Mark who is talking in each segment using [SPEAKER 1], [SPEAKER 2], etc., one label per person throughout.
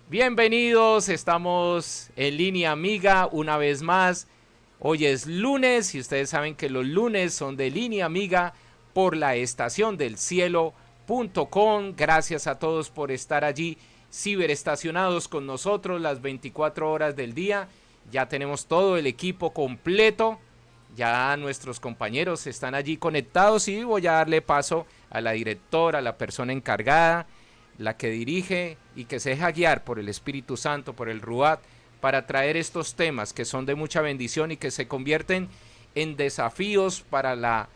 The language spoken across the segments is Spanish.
[SPEAKER 1] Bienvenidos, estamos en línea amiga una vez más. Hoy es lunes y ustedes saben que los lunes son de línea amiga por la estación del cielo.com. Gracias a todos por estar allí ciberestacionados con nosotros las 24 horas del día. Ya tenemos todo el equipo completo. Ya nuestros compañeros están allí conectados y voy a darle paso a la directora, a la persona encargada, la que dirige y que se deja guiar por el Espíritu Santo, por el Ruach, para traer estos temas que son de mucha bendición y que se convierten en desafíos para la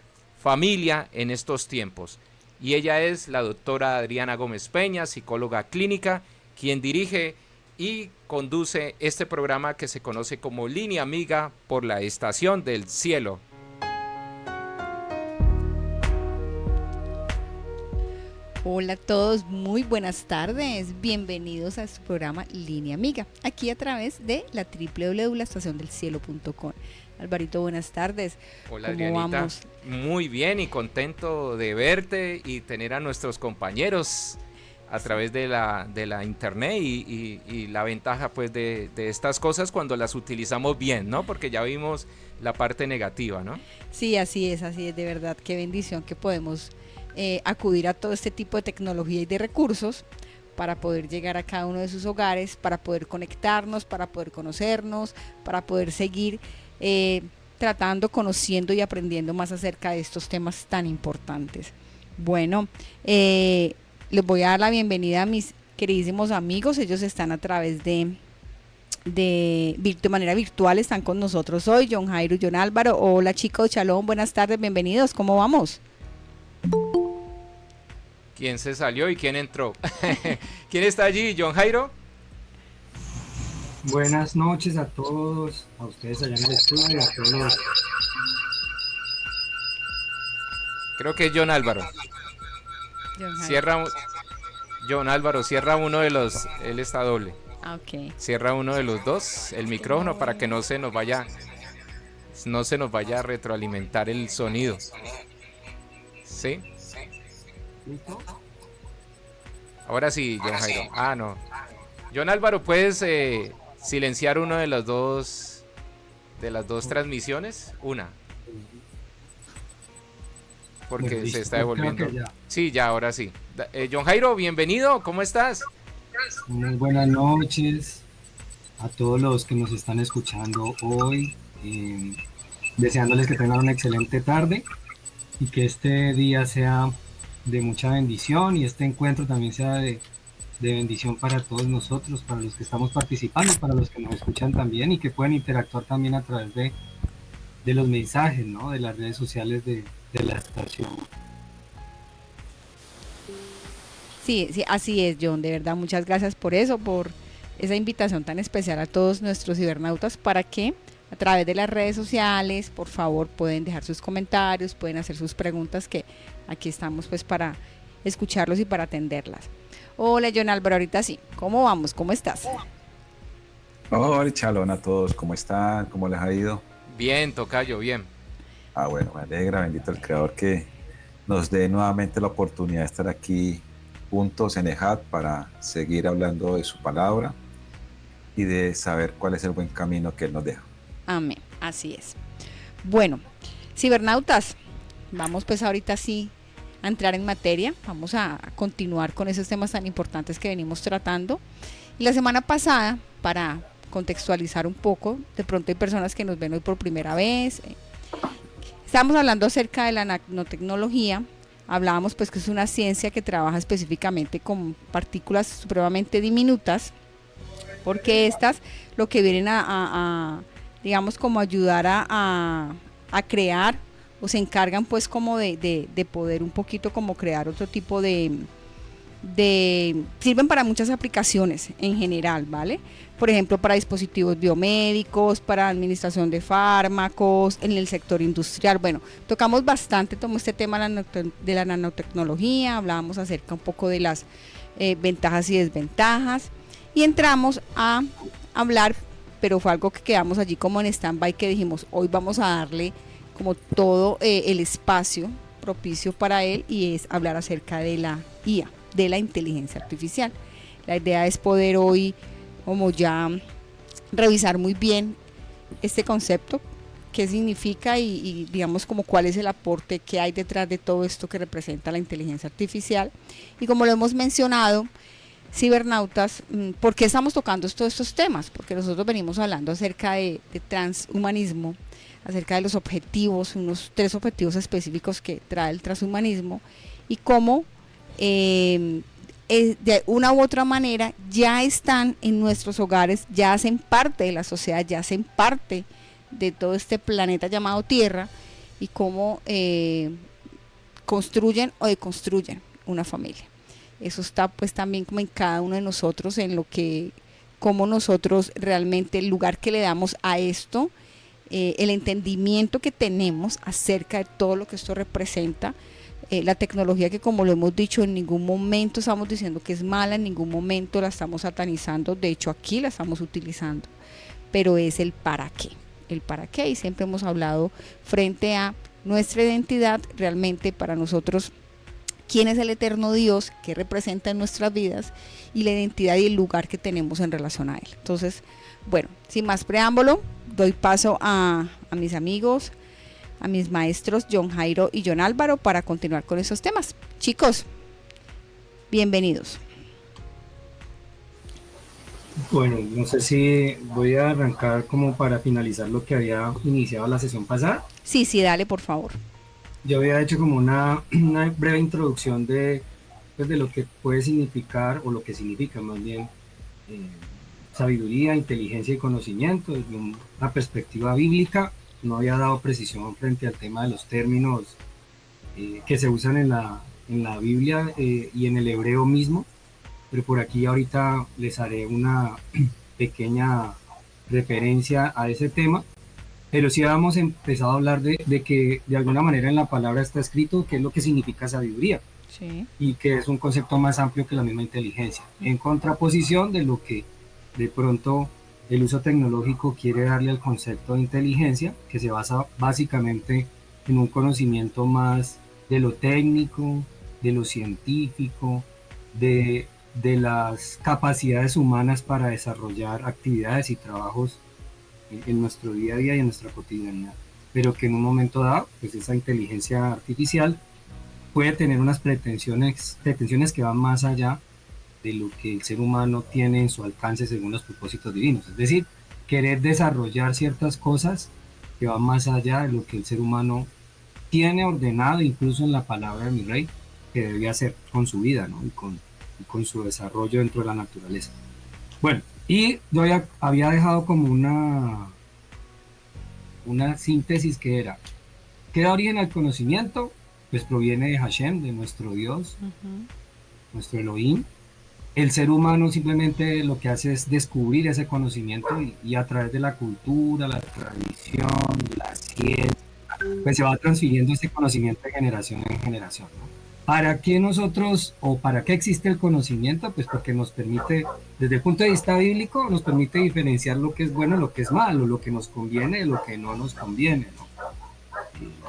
[SPEAKER 1] familia en estos tiempos. Y ella es la doctora Adriana Gómez Peña, psicóloga clínica, quien dirige y conduce este programa que se conoce como Línea Amiga por la Estación del Cielo.
[SPEAKER 2] Hola a todos, muy buenas tardes, bienvenidos a su programa Línea Amiga, aquí a través de la www.laestaciondelcielo.com. Alvarito, buenas tardes.
[SPEAKER 1] Hola,
[SPEAKER 2] ¿Cómo
[SPEAKER 1] Adrianita?
[SPEAKER 2] vamos?
[SPEAKER 1] Muy bien y contento de verte y tener a nuestros compañeros a través de la internet y la ventaja pues de estas cosas cuando las utilizamos bien, ¿no? Porque ya vimos la parte negativa, ¿no?
[SPEAKER 2] Sí, así es, de verdad, qué bendición que podemos acudir a todo este tipo de tecnología y de recursos para poder llegar a cada uno de sus hogares, para poder conectarnos, para poder conocernos, para poder seguir tratando, conociendo y aprendiendo más acerca de estos temas tan importantes. Bueno, les voy a dar la bienvenida a mis queridísimos amigos. Ellos están a través de manera virtual, están con nosotros hoy, John Jairo y John Álvaro. Hola chicos, shalom, buenas tardes, bienvenidos, ¿cómo vamos?
[SPEAKER 1] ¿Quién se salió y quién entró? ¿Quién está allí, John Jairo?
[SPEAKER 3] Buenas noches a todos, a ustedes allá en el estudio, a todos los...
[SPEAKER 1] Creo que es John Álvaro. John Álvaro, cierra uno de los, él está doble.
[SPEAKER 2] Okay.
[SPEAKER 1] Cierra uno de los dos, el micrófono, para que no se nos vaya a retroalimentar el sonido. ¿Sí? Ahora sí, John Jairo. Ah, no. John Álvaro, ¿puedes silenciar uno de las dos transmisiones? Una. Porque se está devolviendo. Sí, ya, ahora sí. John Jairo, bienvenido, ¿cómo estás?
[SPEAKER 3] Muy buenas noches a todos los que nos están escuchando hoy, deseándoles que tengan una excelente tarde y que este día sea de mucha bendición y este encuentro también sea de bendición para todos nosotros, para los que estamos participando, para los que nos escuchan también y que pueden interactuar también a través de los mensajes, ¿no? De las redes sociales de la estación.
[SPEAKER 2] Sí, así es, John, de verdad, muchas gracias por eso, por esa invitación tan especial a todos nuestros cibernautas para que a través de las redes sociales, por favor, pueden dejar sus comentarios, pueden hacer sus preguntas, que aquí estamos pues para escucharlos y para atenderlas. Hola, John Álvaro, ahorita sí, ¿cómo vamos? ¿Cómo estás?
[SPEAKER 4] Hola, chalón a todos, ¿cómo están? ¿Cómo les ha ido?
[SPEAKER 1] Bien, tocayo, bien.
[SPEAKER 4] Bueno, me alegra, bendito el Creador que nos dé nuevamente la oportunidad de estar aquí juntos en EJAT para seguir hablando de su palabra y de saber cuál es el buen camino que Él nos deja.
[SPEAKER 2] Amén, así es. Bueno, cibernautas, vamos pues ahorita sí a entrar en materia, vamos a continuar con esos temas tan importantes que venimos tratando. Y la semana pasada, para contextualizar un poco, de pronto hay personas que nos ven hoy por primera vez, estábamos hablando acerca de la nanotecnología. Hablábamos pues que es una ciencia que trabaja específicamente con partículas supremamente diminutas, porque estas lo que vienen digamos como ayudar a crear, o se encargan pues como de poder un poquito como crear otro tipo sirven para muchas aplicaciones en general, ¿vale? Por ejemplo, para dispositivos biomédicos, para administración de fármacos, en el sector industrial. Bueno, tocamos bastante todo este tema de la nanotecnología, hablábamos acerca un poco de las ventajas y desventajas, y entramos a hablar, pero fue algo que quedamos allí como en stand-by, que dijimos, hoy vamos a darle como todo el espacio propicio para él, y es hablar acerca de la IA, de la inteligencia artificial. La idea es poder hoy como ya revisar muy bien este concepto, qué significa y digamos como cuál es el aporte que hay detrás de todo esto que representa la inteligencia artificial. Y como lo hemos mencionado, cibernautas, ¿por qué estamos tocando todos estos temas? Porque nosotros venimos hablando acerca de transhumanismo, acerca de los objetivos, unos 3 objetivos específicos que trae el transhumanismo y cómo de una u otra manera ya están en nuestros hogares, ya hacen parte de la sociedad, ya hacen parte de todo este planeta llamado Tierra y cómo construyen o deconstruyen una familia. Eso está pues también como en cada uno de nosotros, en lo que, cómo nosotros realmente el lugar que le damos a esto, el entendimiento que tenemos acerca de todo lo que esto representa, la tecnología que, como lo hemos dicho, en ningún momento estamos diciendo que es mala, en ningún momento la estamos satanizando, de hecho aquí la estamos utilizando, pero es el para qué, y siempre hemos hablado frente a nuestra identidad, realmente para nosotros, quién es el eterno Dios, qué representa en nuestras vidas y la identidad y el lugar que tenemos en relación a Él. Entonces, bueno, sin más preámbulo, doy paso a mis amigos, a mis maestros John Jairo y John Álvaro para continuar con esos temas. Chicos, bienvenidos.
[SPEAKER 3] Bueno, no sé si voy a arrancar como para finalizar lo que había iniciado la sesión pasada.
[SPEAKER 2] Sí, dale, por favor.
[SPEAKER 3] Yo había hecho como una breve introducción de lo que puede significar, o lo que significa más bien, sabiduría, inteligencia y conocimiento desde una perspectiva bíblica. No había dado precisión frente al tema de los términos que se usan en la Biblia y en el hebreo mismo, pero por aquí ahorita les haré una pequeña referencia a ese tema. Pero sí habíamos empezado a hablar de que de alguna manera en la palabra está escrito qué es lo que significa sabiduría. Sí. Y que es un concepto más amplio que la misma inteligencia, en contraposición de lo que de pronto el uso tecnológico quiere darle al concepto de inteligencia, que se basa básicamente en un conocimiento más de lo técnico, de lo científico, de las capacidades humanas para desarrollar actividades y trabajos en nuestro día a día y en nuestra cotidianidad, pero que en un momento dado, pues esa inteligencia artificial puede tener unas pretensiones que van más allá de lo que el ser humano tiene en su alcance según los propósitos divinos, es decir, querer desarrollar ciertas cosas que van más allá de lo que el ser humano tiene ordenado, incluso en la palabra de mi rey, que debía hacer con su vida, ¿no? y con su desarrollo dentro de la naturaleza. Bueno, y yo había dejado como una síntesis que era, ¿qué da origen al conocimiento? Pues proviene de Hashem, de nuestro Dios, nuestro Elohim. El ser humano simplemente lo que hace es descubrir ese conocimiento y a través de la cultura, la tradición, la ciencia, pues se va transfiriendo ese conocimiento de generación en generación, ¿no? ¿Para qué nosotros, o para qué existe el conocimiento? Pues porque nos permite, desde el punto de vista bíblico, nos permite diferenciar lo que es bueno y lo que es malo, lo que nos conviene y lo que no nos conviene, ¿no?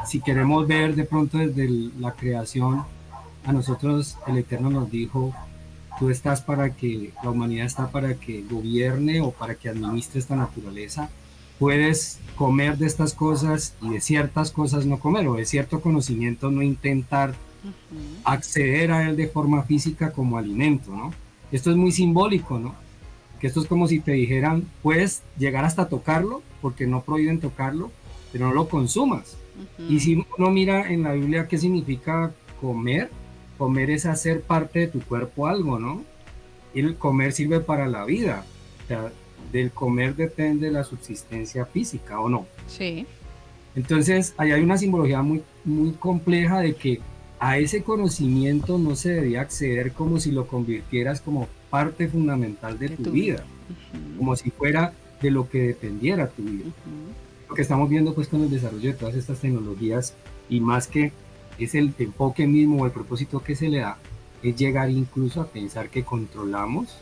[SPEAKER 3] Si queremos ver de pronto desde la creación, a nosotros el Eterno nos dijo, tú estás para que, la humanidad está para que gobierne o para que administre esta naturaleza. Puedes comer de estas cosas y de ciertas cosas no comer, o de cierto conocimiento no intentar acceder a él de forma física como alimento, ¿no? Esto es muy simbólico, ¿no? Que esto es como si te dijeran, puedes llegar hasta tocarlo, porque no prohíben tocarlo, pero no lo consumas. Y si uno mira en la Biblia qué significa comer, comer es hacer parte de tu cuerpo algo, ¿no? Y el comer sirve para la vida. O sea, del comer depende la subsistencia física, ¿o no?
[SPEAKER 2] Sí.
[SPEAKER 3] Entonces, ahí hay una simbología muy, muy compleja de que a ese conocimiento no se debía acceder como si lo convirtieras como parte fundamental de tu vida, como si fuera de lo que dependiera tu vida. Lo que estamos viendo pues con el desarrollo de todas estas tecnologías, y más que es el enfoque mismo o el propósito que se le da, es llegar incluso a pensar que controlamos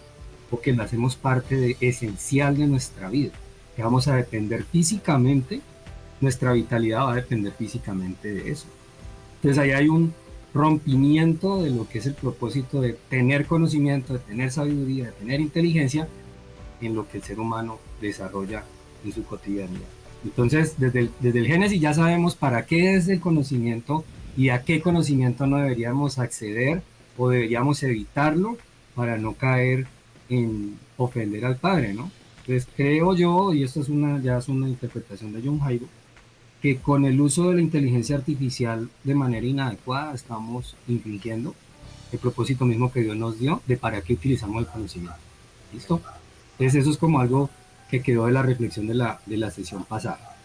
[SPEAKER 3] o que la hacemos parte esencial de nuestra vida, que vamos a depender físicamente, nuestra vitalidad va a depender físicamente de eso. Entonces ahí hay rompimiento de lo que es el propósito de tener conocimiento, de tener sabiduría, de tener inteligencia en lo que el ser humano desarrolla en su cotidianidad. Entonces, desde el Génesis ya sabemos para qué es el conocimiento y a qué conocimiento no deberíamos acceder o deberíamos evitarlo para no caer en ofender al Padre, ¿no? Entonces, creo yo, y esto ya es una interpretación de John Jairo, que con el uso de la inteligencia artificial de manera inadecuada estamos infringiendo el propósito mismo que Dios nos dio de para qué utilizamos el conocimiento. ¿Listo? Entonces eso es como algo que quedó de la reflexión de la sesión pasada.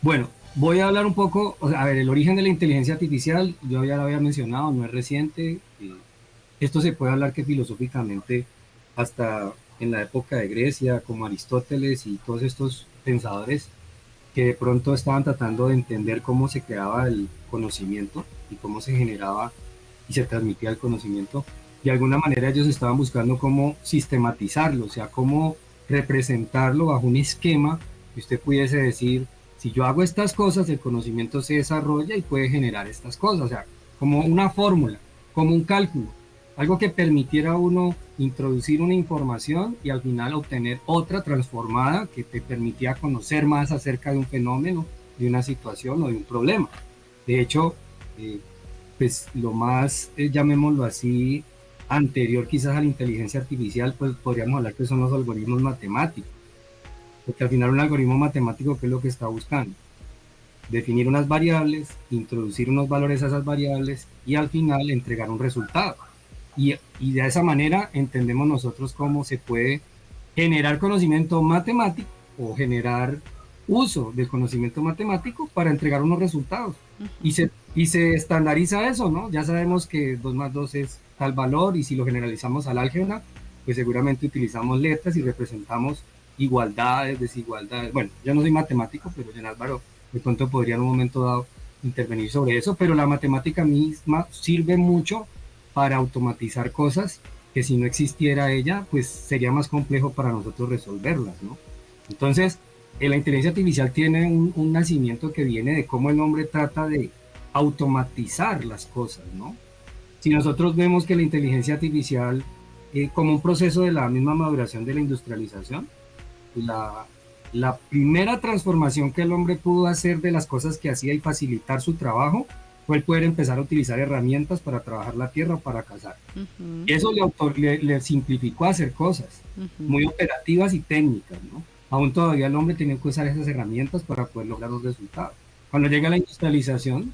[SPEAKER 3] Bueno, voy a hablar un poco, a ver, el origen de la inteligencia artificial, yo ya lo había mencionado, no es reciente. Esto se puede hablar que filosóficamente hasta en la época de Grecia, como Aristóteles y todos estos pensadores que de pronto estaban tratando de entender cómo se creaba el conocimiento y cómo se generaba y se transmitía el conocimiento. De alguna manera ellos estaban buscando cómo sistematizarlo, o sea, cómo representarlo bajo un esquema que usted pudiese decir, si yo hago estas cosas, el conocimiento se desarrolla y puede generar estas cosas, o sea, como una fórmula, como un cálculo, algo que permitiera a uno introducir una información y al final obtener otra transformada que te permitía conocer más acerca de un fenómeno, de una situación o de un problema. De hecho, pues lo más, llamémoslo así, anterior quizás a la inteligencia artificial, pues podríamos hablar que son los algoritmos matemáticos. Porque al final un algoritmo matemático, ¿qué es lo que está buscando? Definir unas variables, introducir unos valores a esas variables y al final entregar un resultado. Y de esa manera entendemos nosotros cómo se puede generar conocimiento matemático o generar uso del conocimiento matemático para entregar unos resultados. Y se estandariza eso, ¿no? Ya sabemos que 2 más 2 es tal valor y si lo generalizamos al álgebra, pues seguramente utilizamos letras y representamos igualdades, desigualdades. Bueno, yo no soy matemático, pero John Álvaro de pronto podría en un momento dado intervenir sobre eso, pero la matemática misma sirve mucho para automatizar cosas que si no existiera ella, pues sería más complejo para nosotros resolverlas, ¿no? Entonces, la inteligencia artificial tiene un nacimiento que viene de cómo el hombre trata de automatizar las cosas, ¿no? Si nosotros vemos que la inteligencia artificial, como un proceso de la misma maduración de la industrialización, la primera transformación que el hombre pudo hacer de las cosas que hacía y facilitar su trabajo fue el poder empezar a utilizar herramientas para trabajar la tierra o para cazar. Eso le simplificó hacer cosas muy operativas y técnicas, ¿no? Aún todavía el hombre tiene que usar esas herramientas para poder lograr los resultados. Cuando llega la industrialización,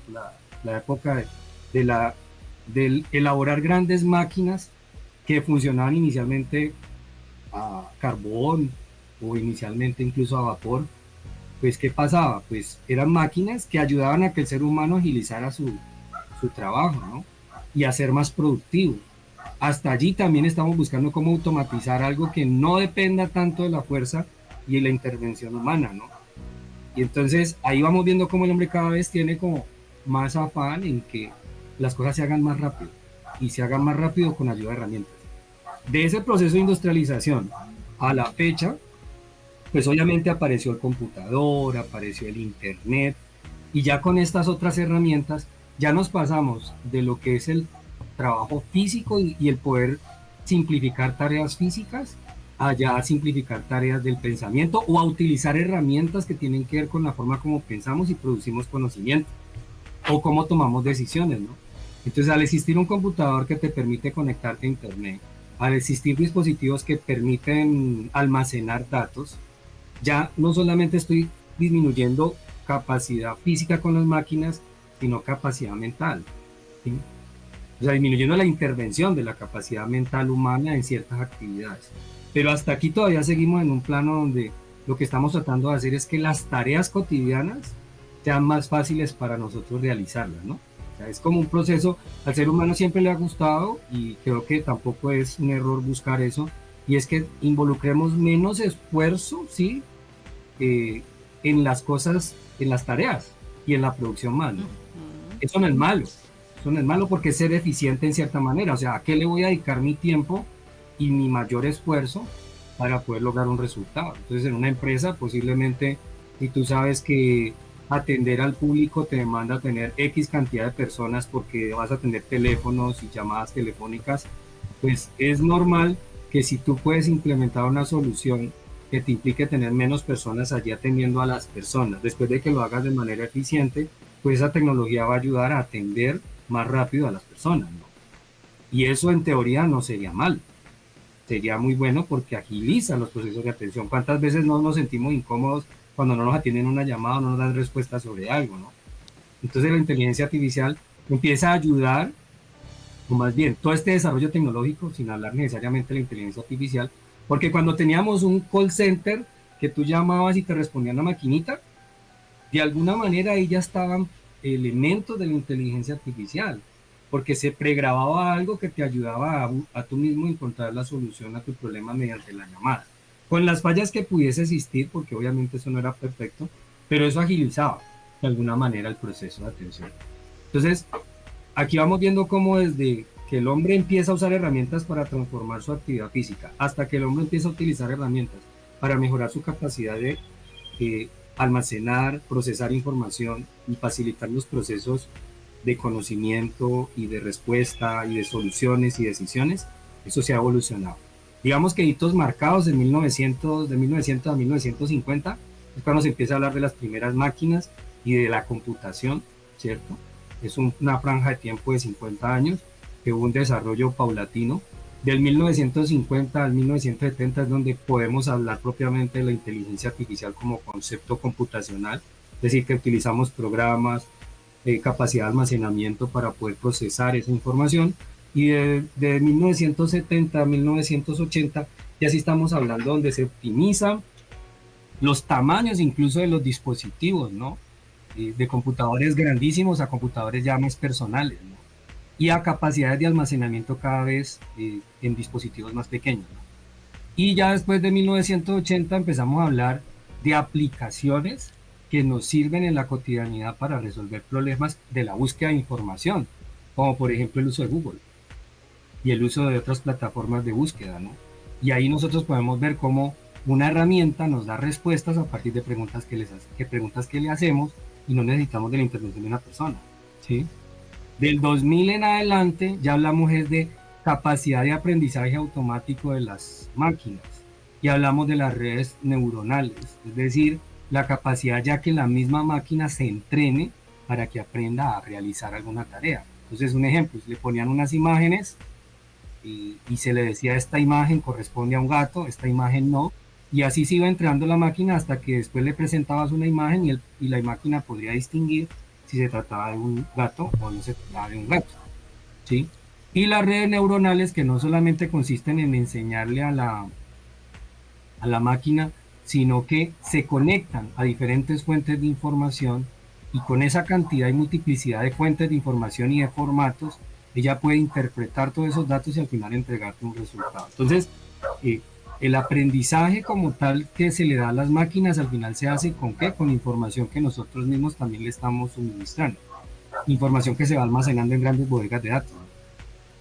[SPEAKER 3] la época del elaborar grandes máquinas que funcionaban inicialmente a carbón o inicialmente incluso a vapor, pues ¿qué pasaba? Pues eran máquinas que ayudaban a que el ser humano agilizara su trabajo, ¿no? Y a ser más productivo. Hasta allí también estamos buscando cómo automatizar algo que no dependa tanto de la fuerza y de la intervención humana, ¿no? Y entonces ahí vamos viendo cómo el hombre cada vez tiene como más afán en que las cosas se hagan más rápido y se hagan más rápido con ayuda de herramientas. De ese proceso de industrialización a la fecha, pues obviamente apareció el computador, apareció el internet y ya con estas otras herramientas ya nos pasamos de lo que es el trabajo físico y el poder simplificar tareas físicas a ya simplificar tareas del pensamiento o a utilizar herramientas que tienen que ver con la forma como pensamos y producimos conocimiento o cómo tomamos decisiones, ¿no? Entonces, al existir un computador que te permite conectarte a internet, al existir dispositivos que permiten almacenar datos, ya no solamente estoy disminuyendo capacidad física con las máquinas, sino capacidad mental, ¿sí? O sea, disminuyendo la intervención de la capacidad mental humana en ciertas actividades. Pero hasta aquí todavía seguimos en un plano donde lo que estamos tratando de hacer es que las tareas cotidianas sean más fáciles para nosotros realizarlas, ¿no? O sea, es como un proceso, al ser humano siempre le ha gustado y creo que tampoco es un error buscar eso, y es que involucremos menos esfuerzo, ¿sí? En las cosas, en las tareas y en la producción más, ¿no? Eso no es malo, eso no es malo porque es ser eficiente en cierta manera, o sea, ¿a qué le voy a dedicar mi tiempo y mi mayor esfuerzo para poder lograr un resultado? Entonces en una empresa posiblemente, si tú sabes que atender al público te demanda tener X cantidad de personas porque vas a atender teléfonos y llamadas telefónicas, pues es normal que si tú puedes implementar una solución que te implique tener menos personas allí atendiendo a las personas, después de que lo hagas de manera eficiente, pues esa tecnología va a ayudar a atender más rápido a las personas, ¿no? Y eso en teoría no sería mal, sería muy bueno porque agiliza los procesos de atención. ¿Cuántas veces no nos sentimos incómodos cuando no nos atienden una llamada o no nos dan respuesta sobre algo, ¿no? Entonces la inteligencia artificial empieza a ayudar, o más bien todo este desarrollo tecnológico, sin hablar necesariamente de la inteligencia artificial, porque cuando teníamos un call center que tú llamabas y te respondía una maquinita, de alguna manera ahí ya estaban elementos de la inteligencia artificial, porque se pregrababa algo que te ayudaba a tú mismo encontrar la solución a tu problema mediante la llamada. Con las fallas que pudiese existir, porque obviamente eso no era perfecto, pero eso agilizaba de alguna manera el proceso de atención. Entonces, aquí vamos viendo cómo desde que el hombre empieza a usar herramientas para transformar su actividad física, hasta que el hombre empieza a utilizar herramientas para mejorar su capacidad de almacenar, procesar información y facilitar los procesos de conocimiento y de respuesta y de soluciones y decisiones, eso se ha evolucionado. Digamos que hitos marcados de 1900 a 1950 es cuando se empieza a hablar de las primeras máquinas y de la computación, ¿cierto? Es una franja de tiempo de 50 años que hubo un desarrollo paulatino. Del 1950 al 1970 es donde podemos hablar propiamente de la inteligencia artificial como concepto computacional, es decir, que utilizamos programas, capacidad de almacenamiento para poder procesar esa información. Y de 1970 a 1980 ya sí estamos hablando donde se optimizan los tamaños incluso de los dispositivos, ¿no? De computadores grandísimos a computadores ya más personales, ¿no? Y a capacidades de almacenamiento cada vez en dispositivos más pequeños, ¿no? Y ya después de 1980 empezamos a hablar de aplicaciones que nos sirven en la cotidianidad para resolver problemas de la búsqueda de información, como por ejemplo el uso de Google y el uso de otras plataformas de búsqueda, ¿no? Y ahí nosotros podemos ver cómo una herramienta nos da respuestas a partir de preguntas que le hacemos y no necesitamos de la intervención de una persona, ¿sí? Del 2000 en adelante ya hablamos de capacidad de aprendizaje automático de las máquinas y hablamos de las redes neuronales, es decir, la capacidad ya que la misma máquina se entrene para que aprenda a realizar alguna tarea. Entonces, un ejemplo, le ponían unas imágenes y se le decía esta imagen corresponde a un gato, esta imagen no, y así se iba entrenando la máquina hasta que después le presentabas una imagen y la máquina podría distinguir si se trataba de un gato o no se trataba de un gato, ¿sí? Y las redes neuronales que no solamente consisten en enseñarle a la máquina, sino que se conectan a diferentes fuentes de información y con esa cantidad y multiplicidad de fuentes de información y de formatos, ella puede interpretar todos esos datos y al final entregarte un resultado. Entonces, el aprendizaje como tal que se le da a las máquinas al final se hace ¿con qué? Con información que nosotros mismos también le estamos suministrando. Información que se va almacenando en grandes bodegas de datos.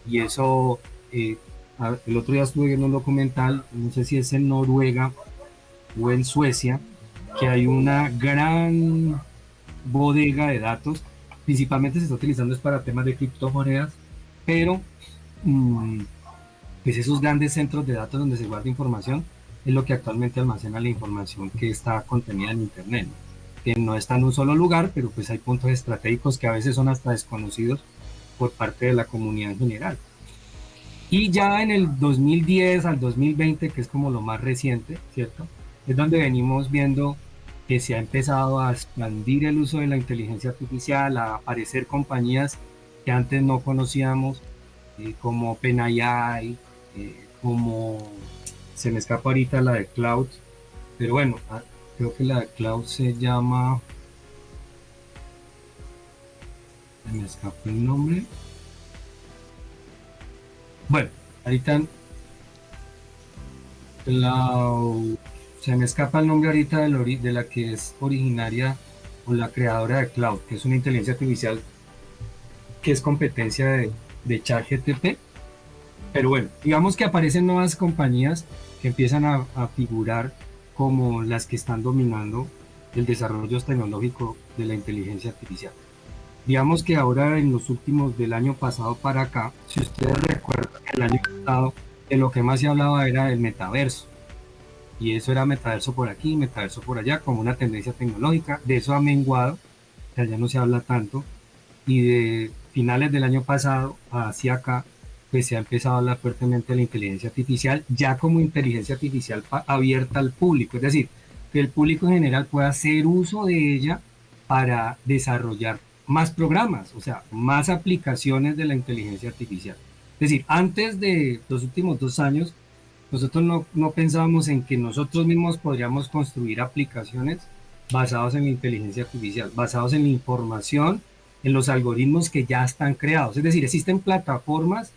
[SPEAKER 3] Y eso, el otro día estuve viendo un documental, no sé si es en Noruega o en Suecia, que hay una gran bodega de datos, principalmente se está utilizando es para temas de criptomonedas, pero pues esos grandes centros de datos donde se guarda información es lo que actualmente almacena la información que está contenida en Internet, ¿no? Que no está en un solo lugar, pero pues hay puntos estratégicos que a veces son hasta desconocidos por parte de la comunidad en general. Y ya en el 2010 al 2020, que es como lo más reciente, ¿cierto? Es donde venimos viendo que se ha empezado a expandir el uso de la inteligencia artificial, a aparecer compañías que antes no conocíamos, como OpenAI, como se me escapa ahorita la de Cloud, pero bueno, creo que la de Cloud se llama, se me escapa el nombre. Bueno, ahorita se me escapa el nombre ahorita de la que es originaria o la creadora de Cloud, que es una inteligencia artificial que es competencia de ChatGPT. Pero bueno, digamos que aparecen nuevas compañías que empiezan a figurar como las que están dominando el desarrollo tecnológico de la inteligencia artificial. Digamos que ahora en los últimos del año pasado para acá, si ustedes recuerdan, el año pasado de lo que más se hablaba era del metaverso. Y eso era metaverso por aquí, metaverso por allá, como una tendencia tecnológica. De eso ha menguado, ya no se habla tanto. Y de finales del año pasado hacia acá, pues se ha empezado a hablar fuertemente de la inteligencia artificial, ya como inteligencia artificial abierta al público. Es decir, que el público en general pueda hacer uso de ella para desarrollar más programas, o sea, más aplicaciones de la inteligencia artificial. Es decir, antes de los últimos 2 años, nosotros no pensábamos en que nosotros mismos podríamos construir aplicaciones basadas en la inteligencia artificial, basados en la información, en los algoritmos que ya están creados. Es decir, existen plataformas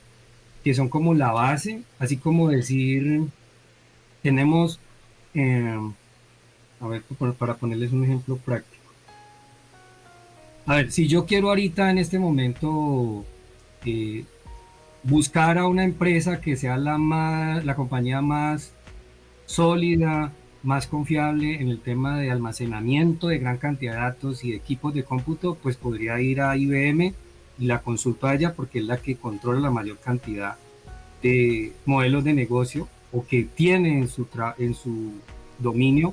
[SPEAKER 3] que son como la base, así como decir, tenemos, a ver, para ponerles un ejemplo práctico. A ver, si yo quiero ahorita en este momento buscar a una empresa que sea la compañía más sólida, más confiable en el tema de almacenamiento de gran cantidad de datos y de equipos de cómputo, pues podría ir a IBM y la consulta a ella porque es la que controla la mayor cantidad de modelos de negocio o que tiene en su dominio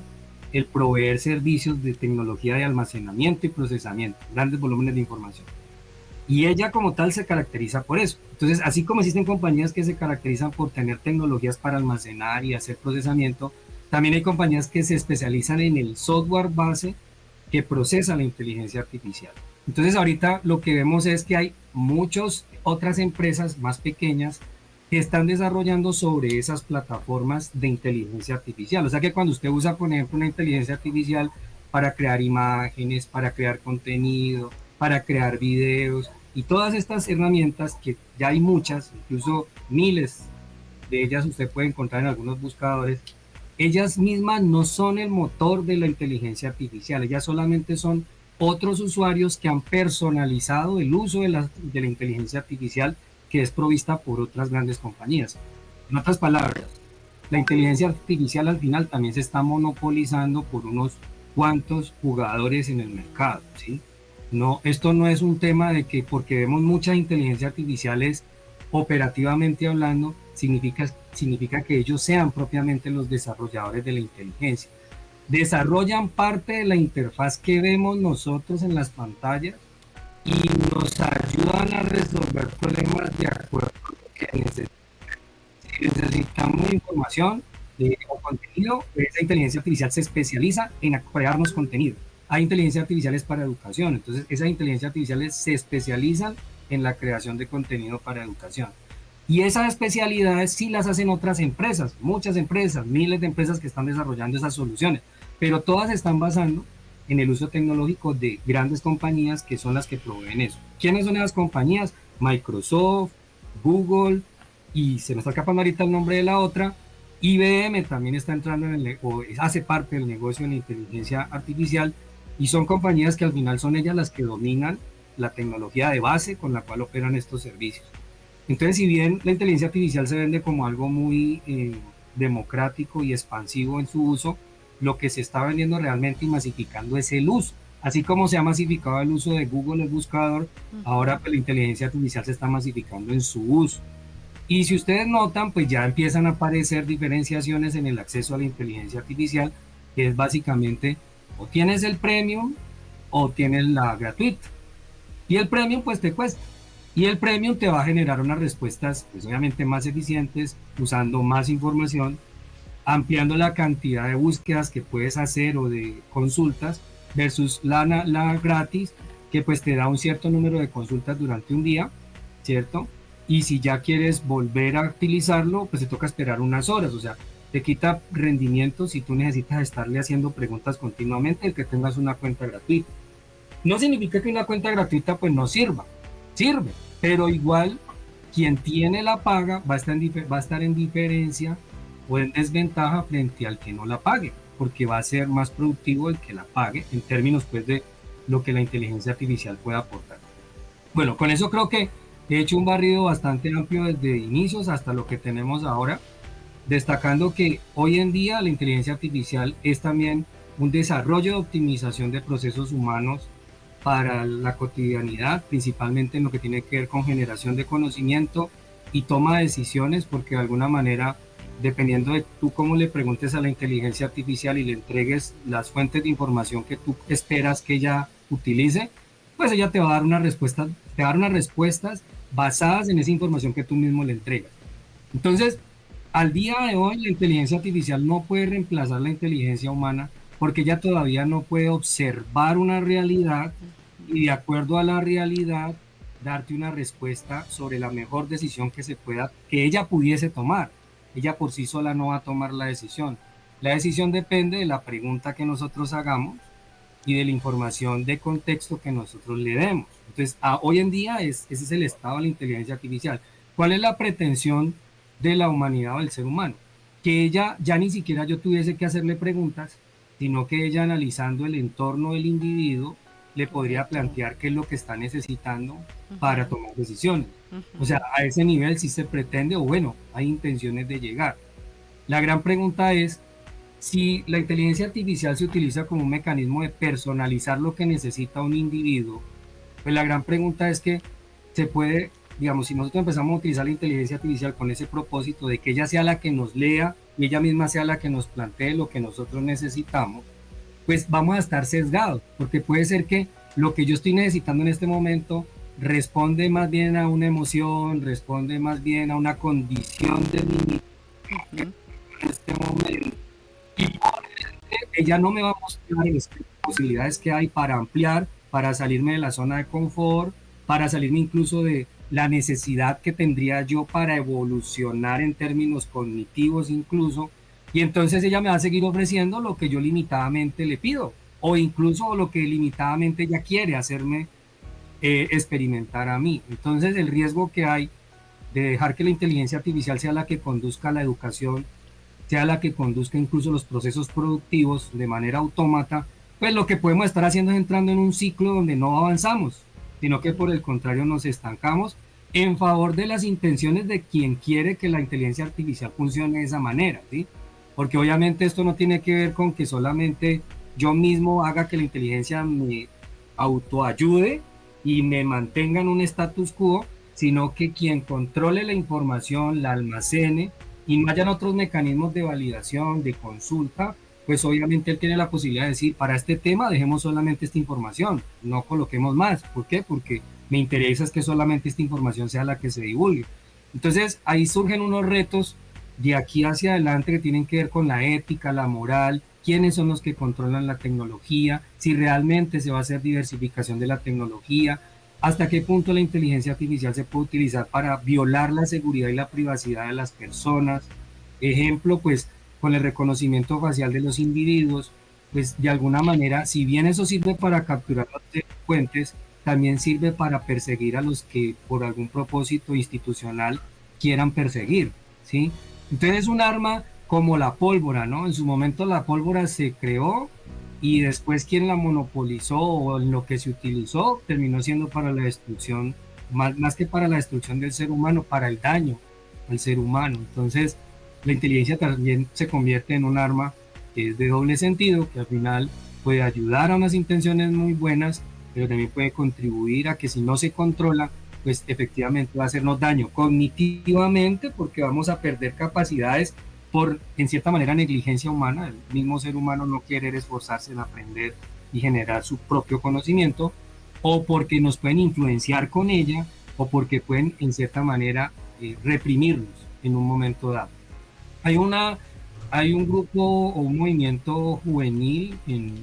[SPEAKER 3] el proveer servicios de tecnología de almacenamiento y procesamiento, grandes volúmenes de información. Y ella como tal se caracteriza por eso. Entonces, así como existen compañías que se caracterizan por tener tecnologías para almacenar y hacer procesamiento, también hay compañías que se especializan en el software base que procesa la inteligencia artificial. Entonces, ahorita lo que vemos es que hay muchas otras empresas más pequeñas que están desarrollando sobre esas plataformas de inteligencia artificial. O sea que cuando usted usa, por ejemplo, una inteligencia artificial para crear imágenes, para crear contenido, para crear videos y todas estas herramientas que ya hay muchas, incluso miles de ellas usted puede encontrar en algunos buscadores, ellas mismas no son el motor de la inteligencia artificial, ellas solamente son otros usuarios que han personalizado el uso de la inteligencia artificial que es provista por otras grandes compañías. En otras palabras, la inteligencia artificial al final también se está monopolizando por unos cuantos jugadores en el mercado, ¿sí? No, esto no es un tema de que porque vemos muchas inteligencias artificiales operativamente hablando, significa que ellos sean propiamente los desarrolladores de la inteligencia. Desarrollan parte de la interfaz que vemos nosotros en las pantallas y nos ayudan a resolver problemas de acuerdo a lo que necesitamos. Si necesitamos información o contenido, esa inteligencia artificial se especializa en crearnos contenido. Hay inteligencias artificiales para educación, entonces esas inteligencias artificiales se especializan en la creación de contenido para educación. Y esas especialidades sí las hacen otras empresas, muchas empresas, miles de empresas que están desarrollando esas soluciones, pero todas se están basando en el uso tecnológico de grandes compañías que son las que proveen eso. ¿Quiénes son esas compañías? Microsoft, Google, y se me está escapando ahorita el nombre de la otra. IBM también está entrando o hace parte del negocio en la inteligencia artificial, y son compañías que al final son ellas las que dominan la tecnología de base con la cual operan estos servicios. Entonces, si bien la inteligencia artificial se vende como algo muy democrático y expansivo en su uso, lo que se está vendiendo realmente y masificando es el uso. Así como se ha masificado el uso de Google, el buscador, ahora pues, la inteligencia artificial se está masificando en su uso. Y si ustedes notan, pues ya empiezan a aparecer diferenciaciones en el acceso a la inteligencia artificial, que es básicamente o tienes el premium o tienes la gratuita. Y el premium pues te cuesta. Y el premium te va a generar unas respuestas pues obviamente más eficientes, usando más información, ampliando la cantidad de búsquedas que puedes hacer o de consultas versus la gratis, que pues te da un cierto número de consultas durante un día, ¿cierto? Y si ya quieres volver a utilizarlo, pues te toca esperar unas horas, o sea, te quita rendimiento si tú necesitas estarle haciendo preguntas continuamente el que tengas una cuenta gratuita. No significa que una cuenta gratuita pues no sirva, sirve, pero igual quien tiene la paga va a estar en diferencia o en desventaja frente al que no la pague, porque va a ser más productivo el que la pague en términos pues de lo que la inteligencia artificial puede aportar. Bueno, con eso creo que he hecho un barrido bastante amplio desde inicios hasta lo que tenemos ahora, destacando que hoy en día la inteligencia artificial es también un desarrollo de optimización de procesos humanos para la cotidianidad, principalmente en lo que tiene que ver con generación de conocimiento y toma de decisiones, porque de alguna manera, dependiendo de tú cómo le preguntes a la inteligencia artificial y le entregues las fuentes de información que tú esperas que ella utilice, pues ella te va a dar una respuesta, te va a dar unas respuestas basadas en esa información que tú mismo le entregas. Entonces, al día de hoy, la inteligencia artificial no puede reemplazar la inteligencia humana porque ella todavía no puede observar una realidad y de acuerdo a la realidad darte una respuesta sobre la mejor decisión que se pueda, que ella pudiese tomar. Ella por sí sola no va a tomar la decisión. La decisión depende de la pregunta que nosotros hagamos y de la información de contexto que nosotros le demos. Entonces, hoy en día ese es el estado de la inteligencia artificial. ¿Cuál es la pretensión de la humanidad o del ser humano? Que ella ya ni siquiera yo tuviese que hacerle preguntas, sino que ella analizando el entorno del individuo le podría plantear qué es lo que está necesitando para tomar decisiones. O sea, a ese nivel sí se pretende, o bueno, hay intenciones de llegar. La gran pregunta es, si la inteligencia artificial se utiliza como un mecanismo de personalizar lo que necesita un individuo, pues la gran pregunta es que se puede, digamos, si nosotros empezamos a utilizar la inteligencia artificial con ese propósito de que ella sea la que nos lea y ella misma sea la que nos plantee lo que nosotros necesitamos, pues vamos a estar sesgados, porque puede ser que lo que yo estoy necesitando en este momento responde más bien a una emoción, responde más bien a una condición de mí en este momento. Y por ende, ella no me va a mostrar las posibilidades que hay para ampliar, para salirme de la zona de confort, para salirme incluso de la necesidad que tendría yo para evolucionar en términos cognitivos incluso, y entonces ella me va a seguir ofreciendo lo que yo limitadamente le pido, o incluso lo que limitadamente ella quiere hacerme experimentar a mí. Entonces el riesgo que hay de dejar que la inteligencia artificial sea la que conduzca la educación, sea la que conduzca incluso los procesos productivos de manera autómata, pues lo que podemos estar haciendo es entrando en un ciclo donde no avanzamos, sino que por el contrario nos estancamos en favor de las intenciones de quien quiere que la inteligencia artificial funcione de esa manera, ¿sí? Porque obviamente esto no tiene que ver con que solamente yo mismo haga que la inteligencia me autoayude y me mantenga en un status quo, sino que quien controle la información, la almacene y no hayan otros mecanismos de validación, de consulta, pues obviamente él tiene la posibilidad de decir, para este tema dejemos solamente esta información, no coloquemos más. ¿Por qué? Porque me interesa es que solamente esta información sea la que se divulgue. Entonces ahí surgen unos retos de aquí hacia adelante que tienen que ver con la ética, la moral, quiénes son los que controlan la tecnología, si realmente se va a hacer diversificación de la tecnología, hasta qué punto la inteligencia artificial se puede utilizar para violar la seguridad y la privacidad de las personas. Ejemplo, pues con el reconocimiento facial de los individuos, pues de alguna manera, si bien eso sirve para capturar a los delincuentes, también sirve para perseguir a los que por algún propósito institucional quieran perseguir, ¿sí? Entonces es un arma como la pólvora, ¿no? En su momento la pólvora se creó y después quien la monopolizó o en lo que se utilizó terminó siendo para la destrucción, más que para la destrucción del ser humano, para el daño al ser humano. Entonces la inteligencia también se convierte en un arma que es de doble sentido, que al final puede ayudar a unas intenciones muy buenas, pero también puede contribuir a que si no se controla, pues efectivamente va a hacernos daño cognitivamente porque vamos a perder capacidades por, en cierta manera, negligencia humana. El mismo ser humano no quiere esforzarse en aprender y generar su propio conocimiento, o porque nos pueden influenciar con ella, o porque pueden, en cierta manera, reprimirnos en un momento dado. Hay un grupo o un movimiento juvenil en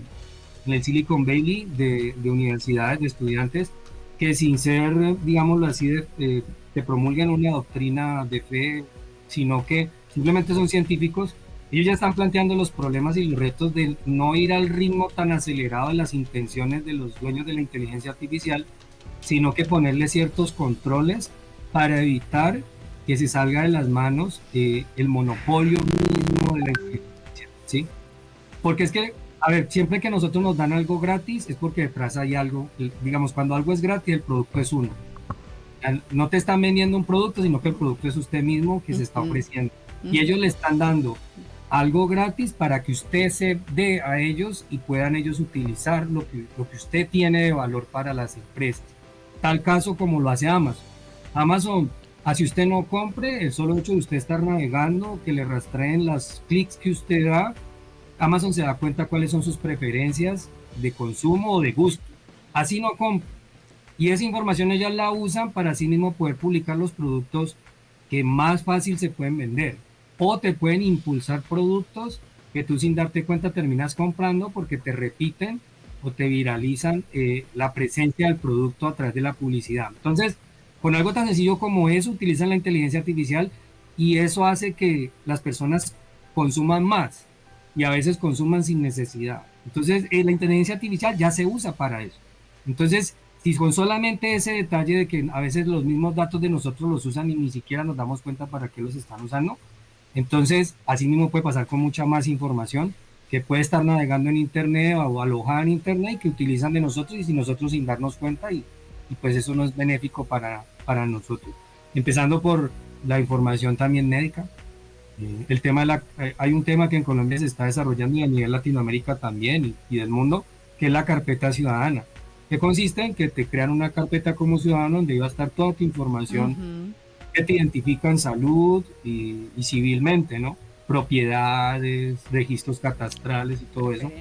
[SPEAKER 3] el Silicon Valley de universidades, de estudiantes, que sin ser, digámoslo así, te promulguen una doctrina de fe, sino que simplemente son científicos. Ellos ya están planteando los problemas y los retos de no ir al ritmo tan acelerado de las intenciones de los dueños de la inteligencia artificial, sino que ponerle ciertos controles para evitar que se salga de las manos el monopolio mismo de la inteligencia, ¿sí? Porque es que, a ver, siempre que nosotros nos dan algo gratis es porque detrás hay algo, digamos, cuando algo es gratis, el producto es uno. No te están vendiendo un producto, sino que el producto es usted mismo que se está ofreciendo. Y ellos le están dando algo gratis para que usted se dé a ellos y puedan ellos utilizar lo que usted tiene de valor para las empresas. Tal caso como lo hace Amazon. Amazon, así usted no compre, el solo hecho de usted estar navegando, que le rastreen los clics que usted da, Amazon se da cuenta cuáles son sus preferencias de consumo o de gusto. Así no compre. Y esa información ellas la usan para así mismo poder publicar los productos que más fácil se pueden vender. O te pueden impulsar productos que tú sin darte cuenta terminas comprando porque te repiten o te viralizan la presencia del producto a través de la publicidad. Entonces, con algo tan sencillo como eso, utilizan la inteligencia artificial y eso hace que las personas consuman más y a veces consuman sin necesidad. Entonces, la inteligencia artificial ya se usa para eso. Entonces, si con solamente ese detalle de que a veces los mismos datos de nosotros los usan y ni siquiera nos damos cuenta para qué los están usando, entonces así mismo puede pasar con mucha más información que puede estar navegando en internet o alojada en internet y que utilizan de nosotros y si nosotros sin darnos cuenta y pues eso no es benéfico para nosotros. Empezando por la información también médica. El tema hay un tema que en Colombia se está desarrollando y a nivel Latinoamérica también y del mundo, que es la carpeta ciudadana, que consiste en que te crean una carpeta como ciudadano donde iba a estar toda tu información que te identifica en salud y civilmente, ¿no? Propiedades, registros catastrales y todo eso.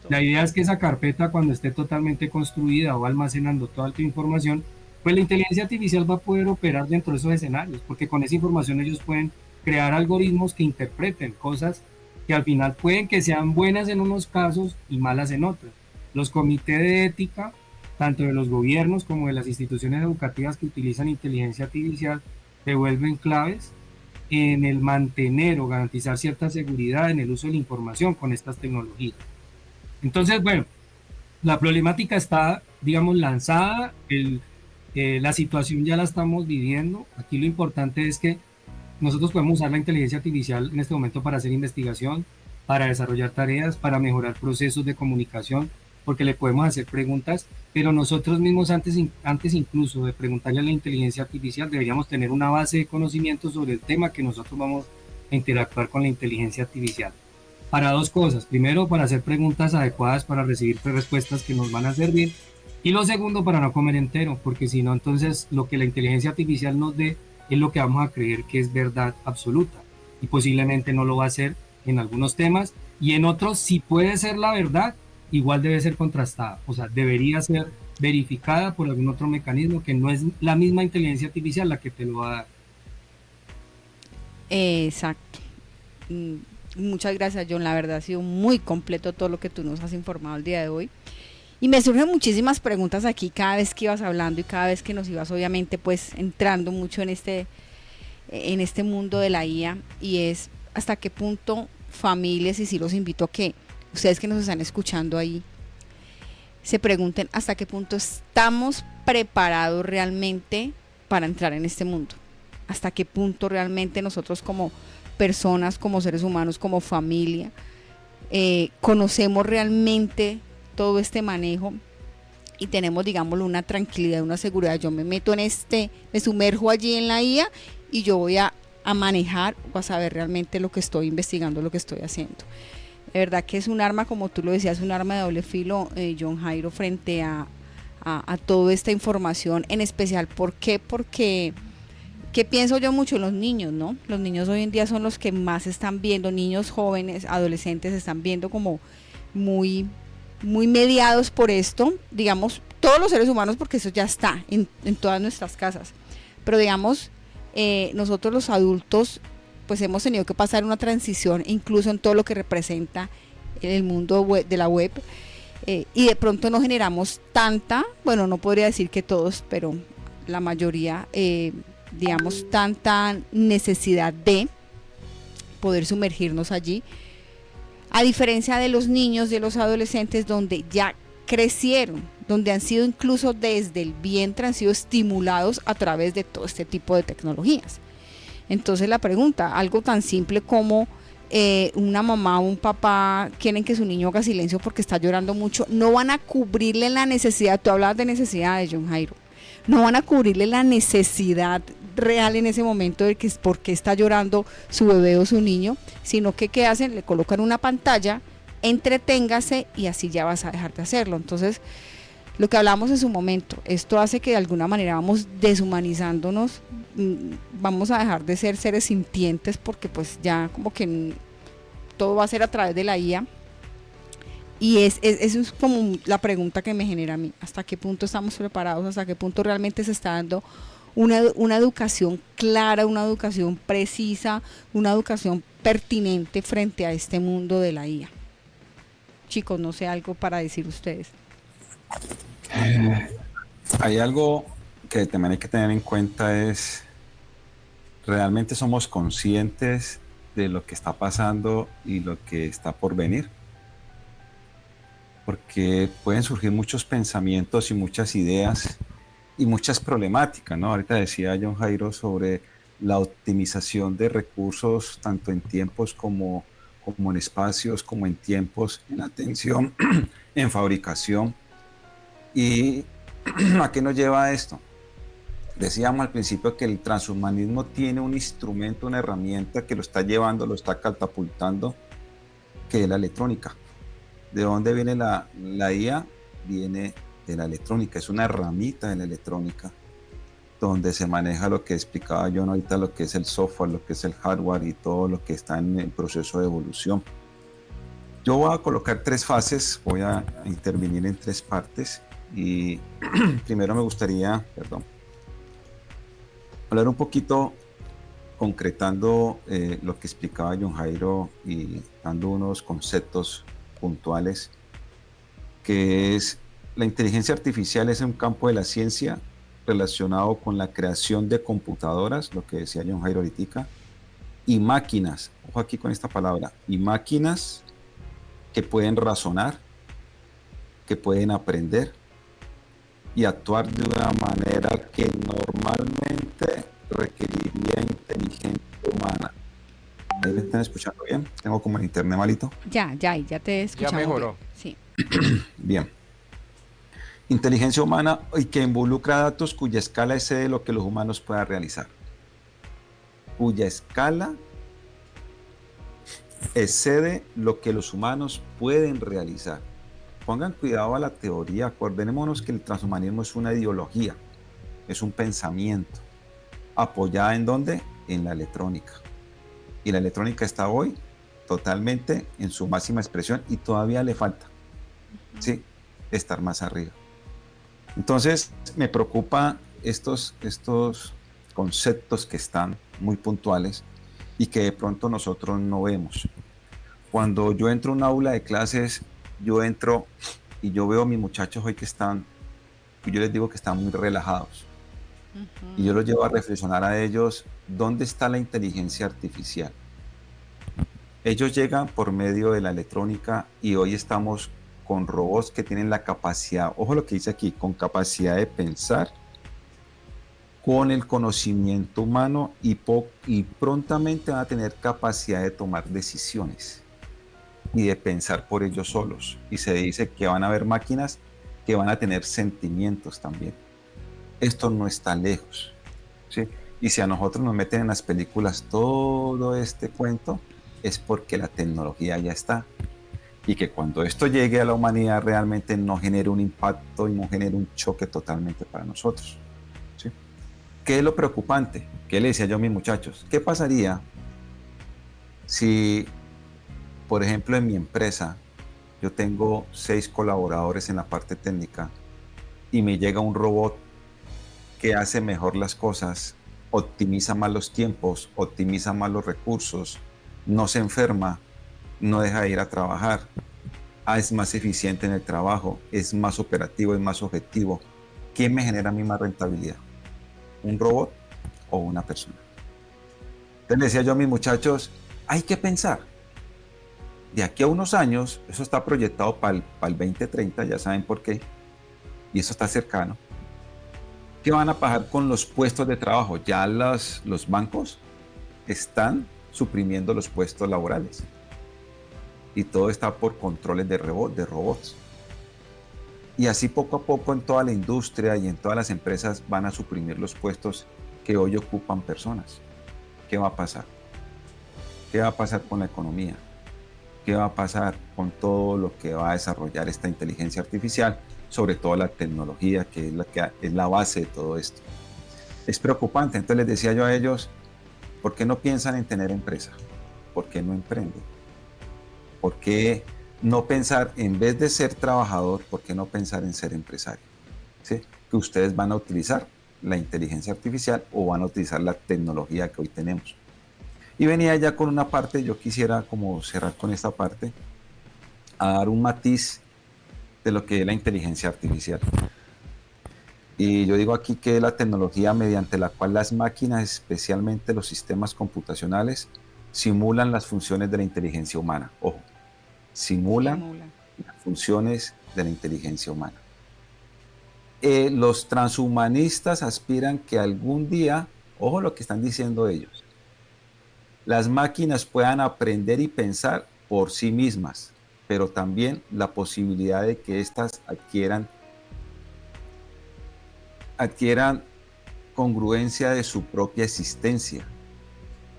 [SPEAKER 3] La idea es que esa carpeta, cuando esté totalmente construida o almacenando toda tu información, pues la inteligencia artificial va a poder operar dentro de esos escenarios, porque con esa información ellos pueden crear algoritmos que interpreten cosas que al final pueden que sean buenas en unos casos y malas en otros. Los comités de ética, tanto de los gobiernos como de las instituciones educativas que utilizan inteligencia artificial, se vuelven claves en el mantener o garantizar cierta seguridad en el uso de la información con estas tecnologías. Entonces, bueno, la problemática está, digamos, lanzada, la situación ya la estamos viviendo. Aquí lo importante es que nosotros podemos usar la inteligencia artificial en este momento para hacer investigación, para desarrollar tareas, para mejorar procesos de comunicación, porque le podemos hacer preguntas, pero nosotros mismos antes incluso de preguntarle a la inteligencia artificial deberíamos tener una base de conocimiento sobre el tema que nosotros vamos a interactuar con la inteligencia artificial. Para dos cosas: primero, para hacer preguntas adecuadas para recibir respuestas que nos van a servir, y lo segundo, para no comer entero, porque si no, entonces lo que la inteligencia artificial nos dé es lo que vamos a creer que es verdad absoluta, y posiblemente no lo va a ser en algunos temas, y en otros sí puede ser la verdad, igual debe ser contrastada, o sea, debería ser verificada por algún otro mecanismo que no es la misma inteligencia artificial la que te lo va a dar.
[SPEAKER 2] Exacto. Muchas gracias, John. La verdad ha sido muy completo todo lo que tú nos has informado el día de hoy. Y me surgen muchísimas preguntas aquí cada vez que ibas hablando y cada vez que nos ibas obviamente pues entrando mucho en este mundo de la IA, y es hasta qué punto familias, y sí los invito a que ustedes que nos están escuchando ahí se pregunten hasta qué punto estamos preparados realmente para entrar en este mundo, hasta qué punto realmente nosotros como personas, como seres humanos, como familia, conocemos realmente todo este manejo y tenemos, digámoslo, una tranquilidad, una seguridad. Yo me meto en me sumerjo allí en la IA y yo voy a manejar o a saber realmente lo que estoy investigando, lo que estoy haciendo. De verdad que es un arma, como tú lo decías, un arma de doble filo, John Jairo, frente a toda esta información, en especial, ¿por qué? Porque ¿qué pienso yo mucho? Los niños, ¿no? Los niños hoy en día son los que más están viendo, niños, jóvenes, adolescentes, están viendo como muy mediados por esto, digamos, todos los seres humanos, porque eso ya está en todas nuestras casas, pero digamos, nosotros los adultos pues hemos tenido que pasar una transición incluso en todo lo que representa el mundo de la web, y de pronto no generamos tanta, bueno, no podría decir que todos, pero la mayoría, digamos, tanta necesidad de poder sumergirnos allí, a diferencia de los niños, de los adolescentes, donde ya crecieron, donde han sido incluso desde el vientre, han sido estimulados a través de todo este tipo de tecnologías. Entonces la pregunta, algo tan simple como una mamá o un papá quieren que su niño haga silencio porque está llorando mucho, no van a cubrirle la necesidad. Tú hablabas de necesidades, John Jairo, no van a cubrirle la necesidad real en ese momento de que es por qué está llorando su bebé o su niño, sino que ¿qué hacen? Le colocan una pantalla, entreténgase y así ya vas a dejar de hacerlo. Entonces, lo que hablamos en su momento, esto hace que de alguna manera vamos deshumanizándonos, vamos a dejar de ser seres sintientes porque pues ya como que todo va a ser a través de la IA. Y eso es como la pregunta que me genera a mí, ¿hasta qué punto estamos preparados? ¿Hasta qué punto realmente se está dando una educación clara, una educación precisa, una educación pertinente frente a este mundo de la IA? Chicos, no sé, algo para decir ustedes.
[SPEAKER 4] Hay algo que también hay que tener en cuenta es, ¿realmente somos conscientes de lo que está pasando y lo que está por venir? Porque pueden surgir muchos pensamientos y muchas ideas y muchas problemáticas, ¿no? Ahorita decía John Jairo sobre la optimización de recursos, tanto en tiempos como en espacios, como en tiempos, en atención, en fabricación. ¿Y a qué nos lleva esto? Decíamos al principio que el transhumanismo tiene un instrumento, una herramienta que lo está llevando, lo está catapultando, que es la electrónica. ¿De dónde viene la IA? Viene de la electrónica, es una ramita de la electrónica, donde se maneja lo que explicaba yo ahorita, lo que es el software, lo que es el hardware y todo lo que está en el proceso de evolución. Yo voy a colocar 3 fases, voy a intervenir en 3 partes y primero me gustaría, hablar un poquito concretando lo que explicaba John Jairo y dando unos conceptos puntuales, que es la inteligencia artificial es un campo de la ciencia relacionado con la creación de computadoras, lo que decía John Jairo ahorita, y máquinas, ojo aquí con esta palabra, y máquinas que pueden razonar, que pueden aprender y actuar de una manera que normalmente requeriría inteligencia humana. ¿Ahí me están escuchando bien? Tengo como el internet malito.
[SPEAKER 2] Ya te escuchamos.
[SPEAKER 1] Ya mejoró.
[SPEAKER 2] Bien. Sí.
[SPEAKER 4] Bien. Inteligencia humana y que involucra datos cuya escala excede lo que los humanos puedan realizar. Cuya escala excede lo que los humanos pueden realizar. Pongan cuidado a la teoría, acordémonos que el transhumanismo es una ideología, es un pensamiento, apoyada ¿en dónde? En la electrónica. Y la electrónica está hoy totalmente en su máxima expresión y todavía le falta, ¿sí?, estar más arriba. Entonces me preocupa estos conceptos que están muy puntuales y que de pronto nosotros no vemos. Cuando yo entro a un aula de clases, yo entro y yo veo a mis muchachos hoy que están, y yo les digo que están muy relajados. Y yo los llevo a reflexionar a ellos, ¿dónde está la inteligencia artificial? Ellos llegan por medio de la electrónica y hoy estamos con robots que tienen la capacidad, ojo lo que dice aquí, con capacidad de pensar, con el conocimiento humano y prontamente van a tener capacidad de tomar decisiones y de pensar por ellos solos. Y se dice que van a haber máquinas que van a tener sentimientos también. Esto no está lejos, ¿sí? Y si a nosotros nos meten en las películas todo este cuento, es porque la tecnología ya está. Y que cuando esto llegue a la humanidad realmente no genere un impacto y no genere un choque totalmente para nosotros, ¿sí? ¿Qué es lo preocupante? ¿Qué le decía yo a mis muchachos? ¿Qué pasaría si, por ejemplo, en mi empresa yo tengo 6 colaboradores en la parte técnica y me llega un robot que hace mejor las cosas, optimiza más los tiempos, optimiza más los recursos, no se enferma, no deja de ir a trabajar, es más eficiente en el trabajo, es más operativo, es más objetivo? ¿Quién me genera a mí más rentabilidad? ¿Un robot o una persona? Entonces decía yo a mis muchachos, hay que pensar. De aquí a unos años, eso está proyectado para el 2030, ya saben por qué, y eso está cercano. ¿Qué van a pasar con los puestos de trabajo? Ya los bancos están suprimiendo los puestos laborales. Y todo está por controles de robots. Y así poco a poco en toda la industria y en todas las empresas van a suprimir los puestos que hoy ocupan personas. ¿Qué va a pasar? ¿Qué va a pasar con la economía? ¿Qué va a pasar con todo lo que va a desarrollar esta inteligencia artificial? Sobre todo la tecnología, que es la base de todo esto. Es preocupante. Entonces les decía yo a ellos, ¿por qué no piensan en tener empresa? ¿Por qué no emprenden? ¿Por qué no pensar, en vez de ser trabajador, por qué no pensar en ser empresario? ¿Sí? Que ustedes van a utilizar la inteligencia artificial o van a utilizar la tecnología que hoy tenemos. Y venía ya con una parte, yo quisiera como cerrar con esta parte, a dar un matiz de lo que es la inteligencia artificial. Y yo digo aquí que es la tecnología mediante la cual las máquinas, especialmente los sistemas computacionales, simulan las funciones de la inteligencia humana. Ojo, simulan las funciones de la inteligencia humana. Los transhumanistas aspiran que algún día, ojo lo que están diciendo ellos, las máquinas puedan aprender y pensar por sí mismas, pero también la posibilidad de que éstas adquieran congruencia de su propia existencia.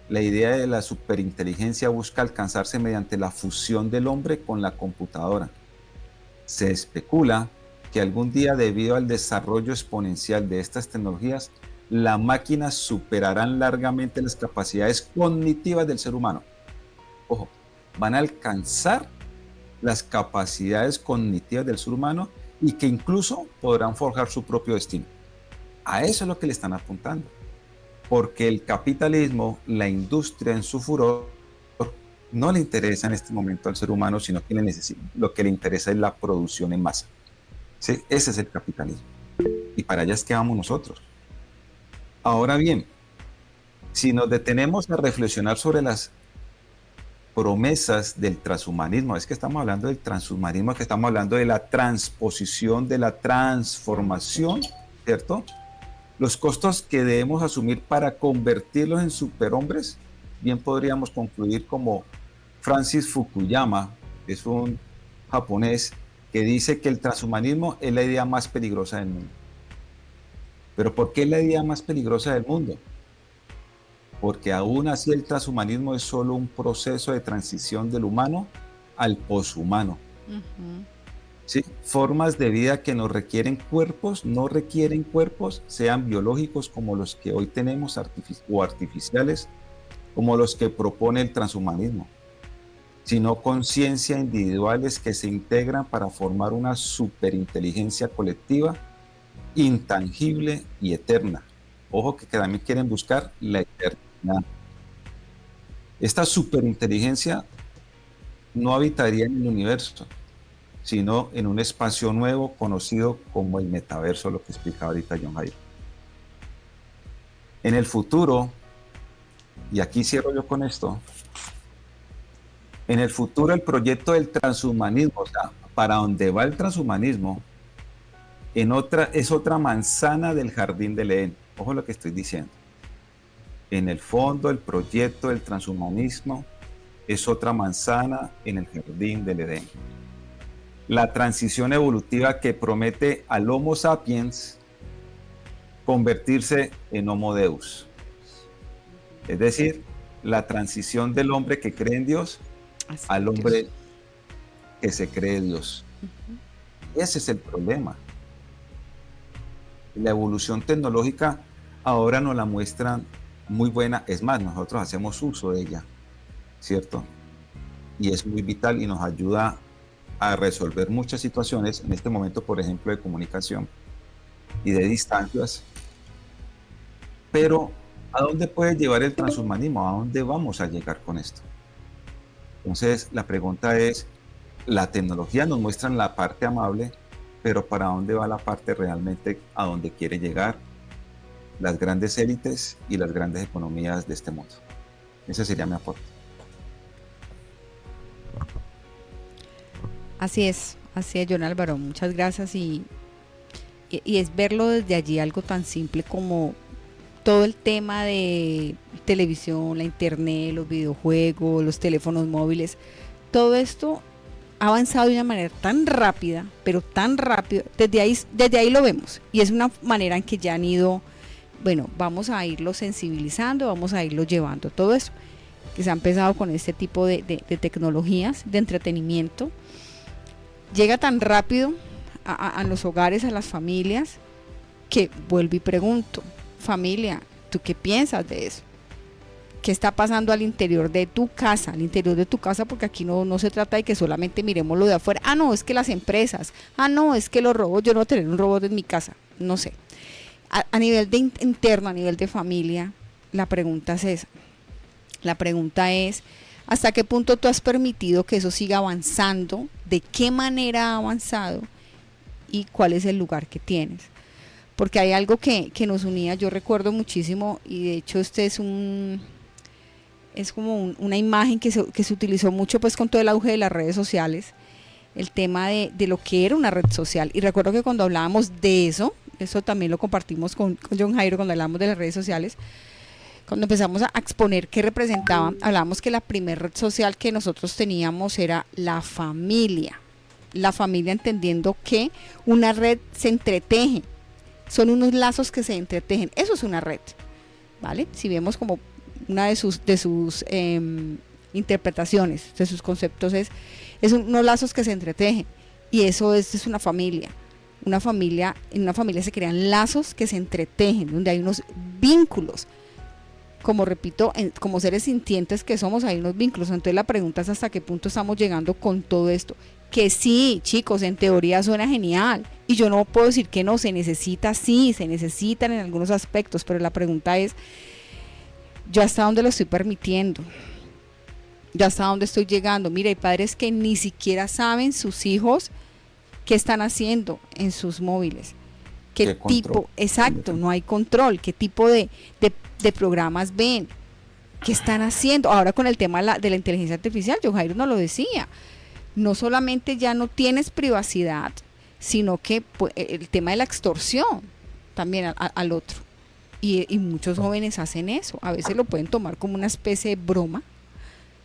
[SPEAKER 4] La idea de la superinteligencia busca alcanzarse mediante la fusión del hombre con la computadora. Se especula que algún día, debido al desarrollo exponencial de estas tecnologías, las máquinas superarán largamente las capacidades cognitivas del ser humano. Ojo, van a alcanzar las capacidades cognitivas del ser humano y que incluso podrán forjar su propio destino. A eso es lo que le están apuntando. Porque el capitalismo, la industria en su furor, no le interesa en este momento al ser humano, sino que lo que le interesa es la producción en masa. ¿Sí? Ese es el capitalismo. Y para allá es que vamos nosotros. Ahora bien, si nos detenemos a reflexionar sobre las promesas del transhumanismo, es que estamos hablando del transhumanismo, que estamos hablando de la transposición, de la transformación, ¿cierto? Los costos que debemos asumir para convertirlos en superhombres, bien podríamos concluir como Francis Fukuyama, es un japonés que dice que el transhumanismo es la idea más peligrosa del mundo. ¿Pero por qué es la idea más peligrosa del mundo? Porque aún así el transhumanismo es solo un proceso de transición del humano al poshumano. ¿Sí? Formas de vida que no requieren cuerpos, sean biológicos como los que hoy tenemos o artificiales, como los que propone el transhumanismo, sino conciencia individuales que se integran para formar una superinteligencia colectiva, intangible y eterna. Ojo que también quieren buscar la eternidad. Esta superinteligencia no habitaría en el universo, sino en un espacio nuevo conocido como el metaverso, lo que explicaba ahorita John Jairo. En el futuro, y aquí cierro yo con esto, en el futuro el proyecto del transhumanismo, o sea, para donde va el transhumanismo, es otra manzana del jardín del Edén. Ojo lo que estoy diciendo. En el fondo, el proyecto del transhumanismo es otra manzana en el jardín del Edén. La transición evolutiva que promete al Homo sapiens convertirse en Homo Deus. Es decir, la transición del hombre que cree en Dios al hombre que se cree Dios. Ese es el problema. La evolución tecnológica ahora nos la muestran muy buena, es más, nosotros hacemos uso de ella, ¿cierto? Y es muy vital y nos ayuda a resolver muchas situaciones, en este momento, por ejemplo, de comunicación y de distancias. Pero, ¿a dónde puede llevar el transhumanismo? ¿A dónde vamos a llegar con esto? Entonces, la pregunta es, la tecnología nos muestra la parte amable, pero ¿para dónde va la parte realmente a donde quiere llegar las grandes élites y las grandes economías de este mundo? Ese sería mi aporte.
[SPEAKER 2] Así es, John Álvaro, muchas gracias y es verlo desde allí algo tan simple como todo el tema de televisión, la internet, los videojuegos, los teléfonos móviles, todo esto ha avanzado de una manera tan rápida, pero tan rápido, desde ahí lo vemos y es una manera en que ya han ido bueno, vamos a irlo sensibilizando, vamos a irlo llevando todo eso, que se ha empezado con este tipo de tecnologías, de entretenimiento. Llega tan rápido a los hogares, a las familias, que vuelvo y pregunto, familia, ¿tú qué piensas de eso? ¿Qué está pasando al interior de tu casa? Al interior de tu casa, porque aquí no se trata de que solamente miremos lo de afuera. Ah, no, es que las empresas. Ah, no, es que los robots. Yo no voy a tener un robot en mi casa. No sé. A nivel de interno, a nivel de familia, la pregunta es esa. La pregunta es, ¿hasta qué punto tú has permitido que eso siga avanzando? ¿De qué manera ha avanzado? ¿Y cuál es el lugar que tienes? Porque hay algo que nos unía, yo recuerdo muchísimo, y de hecho este es como una imagen que se utilizó mucho pues con todo el auge de las redes sociales, el tema de lo que era una red social. Y recuerdo que cuando hablábamos de eso también lo compartimos con John Jairo cuando hablábamos de las redes sociales, cuando empezamos a exponer qué representaban, hablábamos que la primera red social que nosotros teníamos era la familia entendiendo que una red se entreteje, son unos lazos que se entretejen, eso es una red, ¿vale? Si vemos como una de sus interpretaciones, de sus conceptos es unos lazos que se entretejen, y eso es una familia. En una familia se crean lazos que se entretejen, donde hay unos vínculos, como repito, como seres sintientes que somos, hay unos vínculos. Entonces la pregunta es hasta qué punto estamos llegando con todo esto, que sí, chicos, en teoría suena genial, y yo no puedo decir que no, se necesita, sí, se necesitan en algunos aspectos, pero la pregunta es, ¿yo hasta dónde lo estoy permitiendo? ¿Yo hasta dónde estoy llegando? Mira, hay padres que ni siquiera saben sus hijos qué están haciendo en sus móviles, qué tipo, exacto, no hay control, qué tipo de programas ven, qué están haciendo. Ahora con el tema de la inteligencia artificial, yo Jairo nos lo decía, no solamente ya no tienes privacidad, sino que pues, el tema de la extorsión también al otro. Y muchos jóvenes hacen eso, a veces lo pueden tomar como una especie de broma,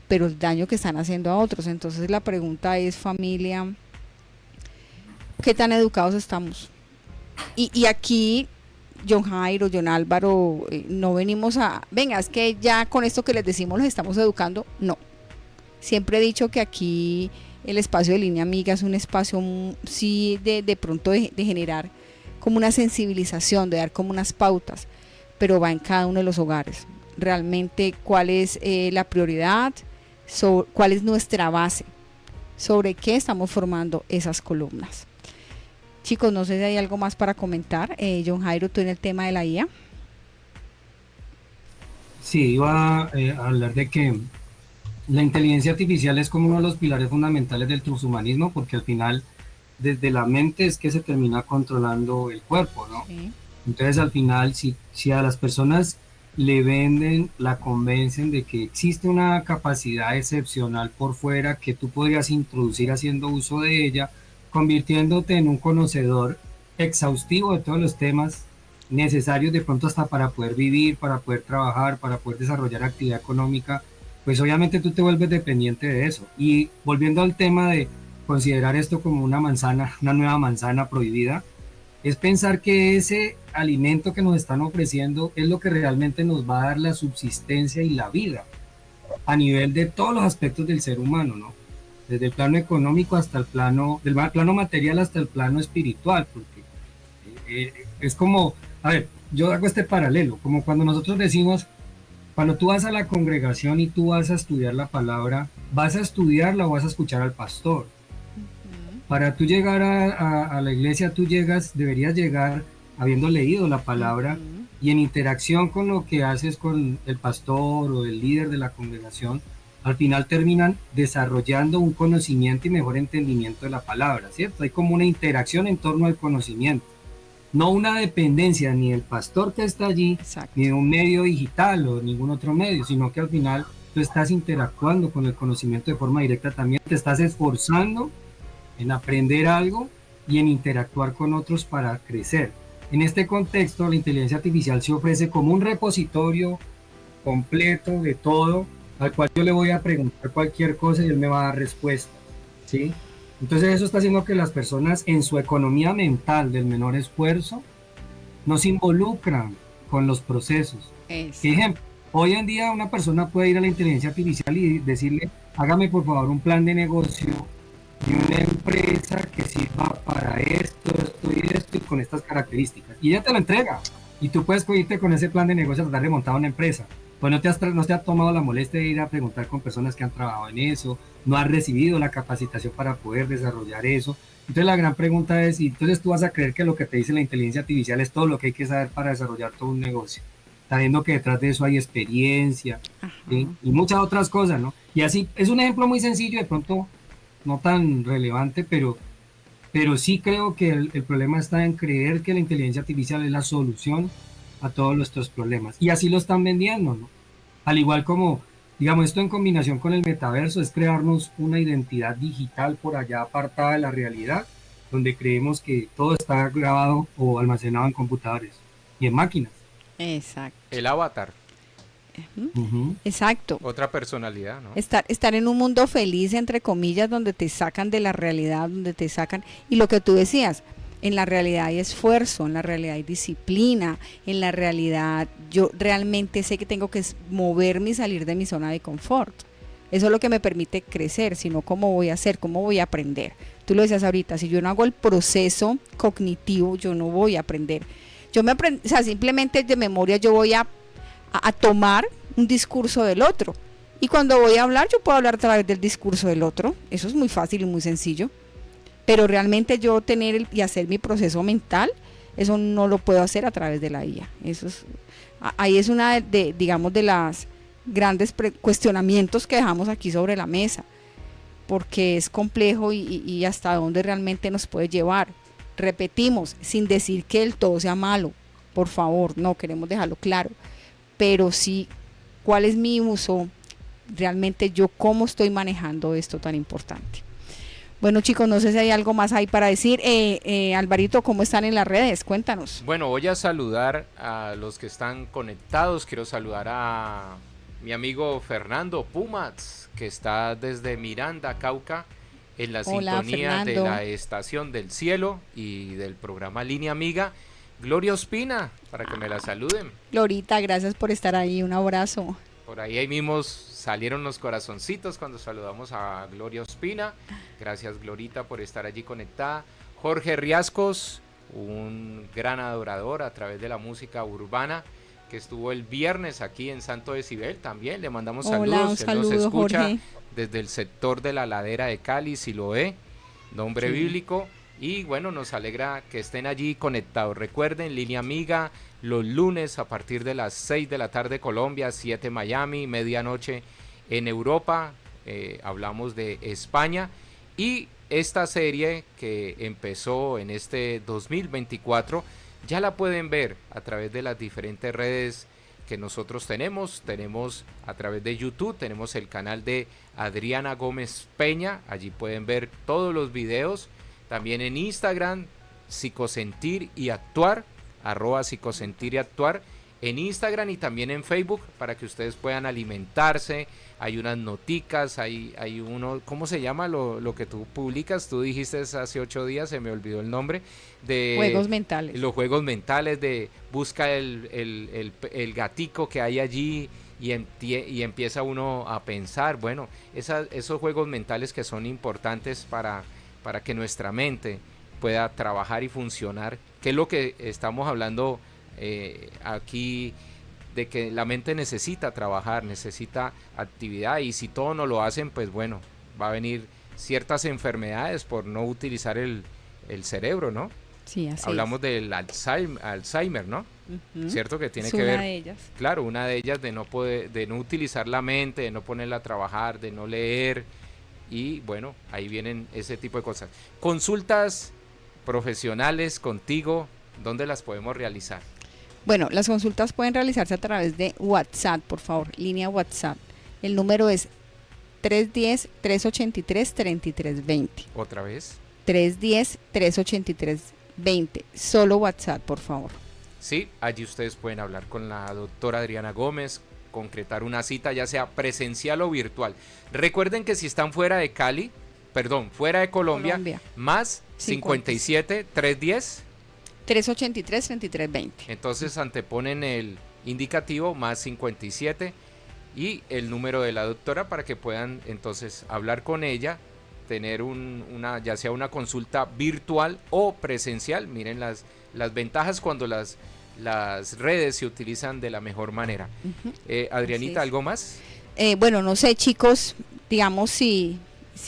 [SPEAKER 2] pero el daño que están haciendo a otros. Entonces la pregunta es, familia, ¿qué tan educados estamos? Y aquí, John Jairo, John Álvaro, no venimos venga, es que ya con esto que les decimos los estamos educando, no. Siempre he dicho que aquí el espacio de Línea Amiga es un espacio, sí, de pronto de generar como una sensibilización, de dar como unas pautas, pero va en cada uno de los hogares. Realmente, ¿cuál es la prioridad? ¿Cuál es nuestra base? ¿Sobre qué estamos formando esas columnas? Chicos, no sé si hay algo más para comentar. John Jairo, tú en el tema de la IA.
[SPEAKER 3] Sí, iba a hablar de que la inteligencia artificial es como uno de los pilares fundamentales del transhumanismo, porque al final desde la mente es que se termina controlando el cuerpo, ¿no? Sí. Entonces al final si a las personas le venden, la convencen de que existe una capacidad excepcional por fuera que tú podrías introducir haciendo uso de ella, convirtiéndote en un conocedor exhaustivo de todos los temas necesarios de pronto hasta para poder vivir, para poder trabajar, para poder desarrollar actividad económica, pues obviamente tú te vuelves dependiente de eso. Y volviendo al tema de considerar esto como una manzana, una nueva manzana prohibida, es pensar que ese alimento que nos están ofreciendo es lo que realmente nos va a dar la subsistencia y la vida a nivel de todos los aspectos del ser humano, ¿no? Desde el plano económico hasta el plano, del plano material hasta el plano espiritual, porque es como, a ver, yo hago este paralelo, como cuando nosotros decimos, cuando tú vas a la congregación y tú vas a estudiar la palabra, ¿vas a estudiarla o vas a escuchar al pastor? Para tú llegar a la iglesia, deberías llegar habiendo leído la palabra y en interacción con lo que haces con el pastor o el líder de la congregación, al final terminan desarrollando un conocimiento y mejor entendimiento de la palabra, ¿cierto? Hay como una interacción en torno al conocimiento, no una dependencia ni del pastor que está allí, exacto, ni de un medio digital o ningún otro medio, sino que al final tú estás interactuando con el conocimiento de forma directa también, te estás esforzando en aprender algo y en interactuar con otros para crecer. En este contexto, la inteligencia artificial se ofrece como un repositorio completo de todo, al cual yo le voy a preguntar cualquier cosa y él me va a dar respuesta, ¿sí? Entonces eso está haciendo que las personas en su economía mental del menor esfuerzo no se involucran con los procesos.
[SPEAKER 2] Eso.
[SPEAKER 3] Ejemplo, hoy en día una persona puede ir a la inteligencia artificial y decirle, hágame por favor un plan de negocio de una empresa que sirva para esto y esto y con estas características. Y ella te lo entrega. Y tú puedes irte con ese plan de negocio a tratar de montar una empresa. Pues no te has tomado la molestia de ir a preguntar con personas que han trabajado en eso, no has recibido la capacitación para poder desarrollar eso. Entonces la gran pregunta es, ¿y entonces tú vas a creer que lo que te dice la inteligencia artificial es todo lo que hay que saber para desarrollar todo un negocio? Sabiendo que detrás de eso hay experiencia, ¿sí? Y muchas otras cosas, ¿no? Y así, es un ejemplo muy sencillo, de pronto no tan relevante, pero sí creo que el problema está en creer que la inteligencia artificial es la solución a todos nuestros problemas. Y así lo están vendiendo, ¿no? Al igual como, digamos, esto en combinación con el metaverso es crearnos una identidad digital por allá apartada de la realidad, donde creemos que todo está grabado o almacenado en computadores y en máquinas.
[SPEAKER 2] Exacto.
[SPEAKER 1] El avatar,
[SPEAKER 2] Exacto.
[SPEAKER 1] otra personalidad, ¿no?
[SPEAKER 2] Estar en un mundo feliz, entre comillas, donde te sacan de la realidad, donde te sacan, y lo que tú decías, en la realidad hay esfuerzo, en la realidad hay disciplina, en la realidad yo realmente sé que tengo que moverme y salir de mi zona de confort. Eso es lo que me permite crecer, sino cómo voy a hacer, cómo voy a aprender. Tú lo decías ahorita, si yo no hago el proceso cognitivo, yo no voy a aprender. O sea, simplemente de memoria yo voy a tomar un discurso del otro. Y cuando voy a hablar, yo puedo hablar a través del discurso del otro. Eso es muy fácil y muy sencillo. Pero realmente yo tener y hacer mi proceso mental, eso no lo puedo hacer a través de la IA. Ahí es una digamos, de las grandes cuestionamientos que dejamos aquí sobre la mesa. Porque es complejo y hasta dónde realmente nos puede llevar. Repetimos, sin decir que el todo sea malo. Por favor, no queremos dejarlo claro. Pero sí, ¿cuál es mi uso? Realmente yo cómo estoy manejando esto tan importante. Bueno, chicos, no sé si hay algo más ahí para decir. Alvarito, ¿cómo están en las redes? Cuéntanos.
[SPEAKER 1] Bueno, voy a saludar a los que están conectados. Quiero saludar a mi amigo Fernando Pumas, que está desde Miranda, Cauca, en la sintonía
[SPEAKER 2] Fernando.
[SPEAKER 1] de la Estación del Cielo y del programa Línea Amiga. Gloria Ospina, para que me la saluden.
[SPEAKER 2] Glorita, gracias por estar ahí. Un abrazo.
[SPEAKER 1] Por ahí mismo salieron los corazoncitos cuando saludamos a Gloria Ospina. Gracias, Glorita, por estar allí conectada. Jorge Riascos, un gran adorador a través de la música urbana, que estuvo el viernes aquí en Santo Decibel también. Le mandamos saludos.
[SPEAKER 2] Un saludo,
[SPEAKER 1] él nos escucha
[SPEAKER 2] Jorge.
[SPEAKER 1] desde el sector de la ladera de Cali, Siloé, nombre bíblico. Y bueno, nos alegra que estén allí conectados. Recuerden, Línea Amiga, los lunes a partir de las 6 de la tarde Colombia, 7 Miami, medianoche en Europa. Hablamos de España. Y esta serie que empezó en este 2024, ya la pueden ver a través de las diferentes redes que nosotros tenemos. Tenemos a través de YouTube, tenemos el canal de Adriana Gómez Peña. Allí pueden ver todos los videos. También en Instagram, Psicosentir y Actuar, @Psicosentir y Actuar, en Instagram y también en Facebook, para que ustedes puedan alimentarse. Hay unas noticas, hay uno, ¿cómo se llama lo que tú publicas? Tú dijiste hace 8 días, se me olvidó el nombre, de
[SPEAKER 2] Juegos mentales.
[SPEAKER 1] los juegos mentales, de busca el gatico que hay allí y empieza uno a pensar. Bueno, esos juegos mentales que son importantes para que nuestra mente pueda trabajar y funcionar, que es lo que estamos hablando aquí, de que la mente necesita trabajar, necesita actividad, y si todo no lo hacen, pues bueno, va a venir ciertas enfermedades por no utilizar el cerebro, ¿no?
[SPEAKER 2] Sí, así
[SPEAKER 1] Hablamos del Alzheimer, ¿no?
[SPEAKER 2] es.
[SPEAKER 1] Cierto que tiene
[SPEAKER 2] Es
[SPEAKER 1] que ver,
[SPEAKER 2] una de ellas.
[SPEAKER 1] claro, una de ellas de no utilizar la mente, de no ponerla a trabajar, de no leer. Y bueno, ahí vienen ese tipo de cosas. Consultas profesionales contigo, ¿dónde las podemos realizar?
[SPEAKER 2] Bueno, las consultas pueden realizarse a través de WhatsApp, por favor, línea WhatsApp. El número es 310-383-3320.
[SPEAKER 1] ¿Otra vez?
[SPEAKER 2] 310-383-20. Solo WhatsApp, por favor.
[SPEAKER 1] Sí, allí ustedes pueden hablar con la doctora Adriana Gómez, concretar una cita, ya sea presencial o virtual. Recuerden que si están fuera de fuera de Colombia, más 57 310
[SPEAKER 2] 383-3320.
[SPEAKER 1] Entonces anteponen el indicativo más 57 y el número de la doctora para que puedan entonces hablar con ella, tener ya sea una consulta virtual o presencial. Miren las ventajas cuando las redes se utilizan de la mejor manera. Adrianita, ¿algo más?
[SPEAKER 2] Bueno, no sé, chicos, digamos si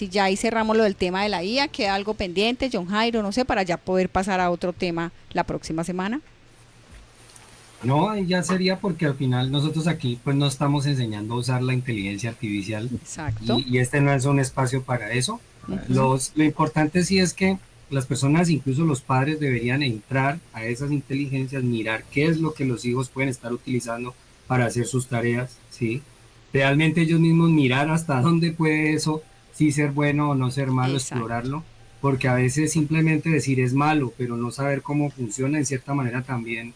[SPEAKER 2] ya ahí cerramos lo del tema de la IA, queda algo pendiente, John Jairo, no sé, para ya poder pasar a otro tema la próxima semana.
[SPEAKER 3] No, ya sería porque al final nosotros aquí pues no estamos enseñando a usar la inteligencia artificial.
[SPEAKER 2] Exacto.
[SPEAKER 3] Y este no es un espacio para eso.
[SPEAKER 2] Uh-huh.
[SPEAKER 3] Lo importante sí es que las personas, incluso los padres, deberían entrar a esas inteligencias, mirar qué es lo que los hijos pueden estar utilizando para hacer sus tareas, ¿sí? Realmente ellos mismos mirar hasta dónde puede eso, sí ser bueno o no ser malo,
[SPEAKER 2] Exacto.
[SPEAKER 3] explorarlo, porque a veces simplemente decir es malo, pero no saber cómo funciona en cierta manera también,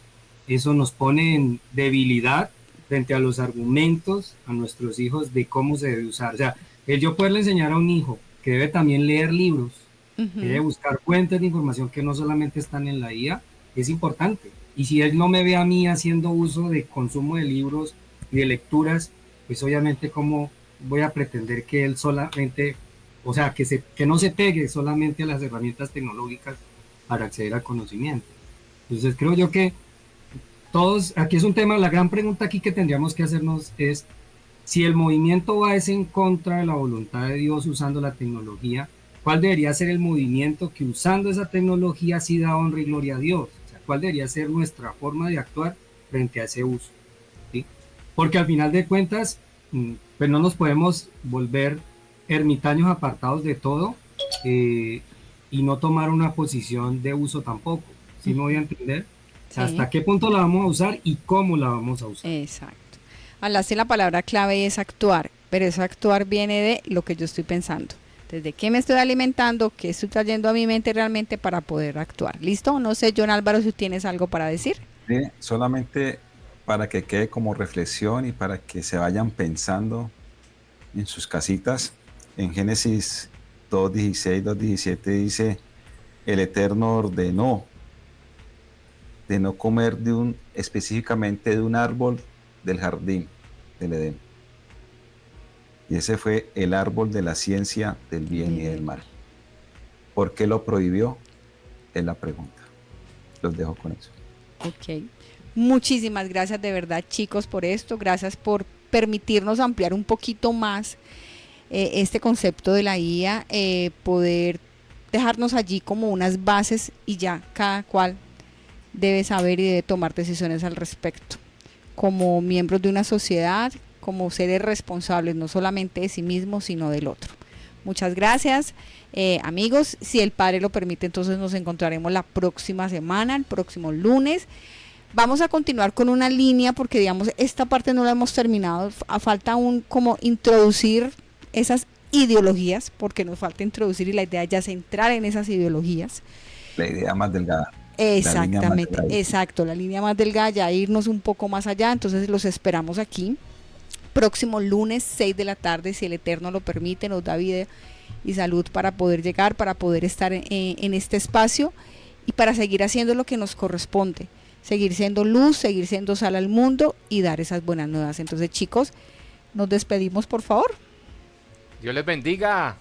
[SPEAKER 3] eso nos pone en debilidad frente a los argumentos a nuestros hijos de cómo se debe usar. O sea, el yo poderle enseñar a un hijo que debe también leer libros, que debe
[SPEAKER 2] Uh-huh.
[SPEAKER 3] buscar fuentes de información que no solamente están en la IA, es importante. Y si él no me ve a mí haciendo uso de consumo de libros y de lecturas, pues obviamente cómo voy a pretender que él solamente, o sea, que no se pegue solamente a las herramientas tecnológicas para acceder al conocimiento. Entonces creo yo que todos, aquí es un tema, la gran pregunta aquí que tendríamos que hacernos es si el movimiento va es en contra de la voluntad de Dios usando la tecnología, ¿cuál debería ser el movimiento que usando esa tecnología sí da honra y gloria a Dios? O sea, ¿cuál debería ser nuestra forma de actuar frente a ese uso? ¿Sí? Porque al final de cuentas, pues no nos podemos volver ermitaños apartados de todo y no tomar una posición de uso tampoco. ¿Sí me voy a entender?
[SPEAKER 2] Sí.
[SPEAKER 3] ¿Hasta qué punto la vamos a usar y cómo la vamos a usar?
[SPEAKER 2] Exacto. Hablaste, la palabra clave es actuar, pero ese actuar viene de lo que yo estoy pensando. Desde qué me estoy alimentando, qué estoy trayendo a mi mente realmente para poder actuar. ¿Listo? No sé, John Álvaro, si tienes algo para decir.
[SPEAKER 4] Sí, solamente para que quede como reflexión y para que se vayan pensando en sus casitas. En Génesis 2:16, 2:17 dice, el Eterno ordenó de no comer específicamente de un árbol del jardín del Edén. Y ese fue el árbol de la ciencia del bien y del mal. ¿Por qué lo prohibió? Es la pregunta. Los dejo con eso.
[SPEAKER 2] Ok. Muchísimas gracias de verdad, chicos, por esto. Gracias por permitirnos ampliar un poquito más este concepto de la IA, poder dejarnos allí como unas bases y ya cada cual debe saber y debe tomar decisiones al respecto. Como miembros de una sociedad, como seres responsables, no solamente de sí mismos, sino del otro. Muchas gracias, amigos. Si el Padre lo permite, entonces nos encontraremos la próxima semana, el próximo lunes. Vamos a continuar con una línea porque, digamos, esta parte no la hemos terminado. Falta aún como introducir esas ideologías, porque nos falta introducir y la idea ya es entrar en esas ideologías.
[SPEAKER 4] La idea más delgada.
[SPEAKER 2] Exactamente, exacto, la línea más delgada, ya irnos un poco más allá. Entonces los esperamos aquí próximo lunes 6 de la tarde, si el Eterno lo permite, nos da vida y salud para poder llegar, para poder estar en este espacio y para seguir haciendo lo que nos corresponde, seguir siendo luz, seguir siendo sal al mundo y dar esas buenas nuevas. Entonces, chicos, nos despedimos, por favor.
[SPEAKER 1] Dios les bendiga,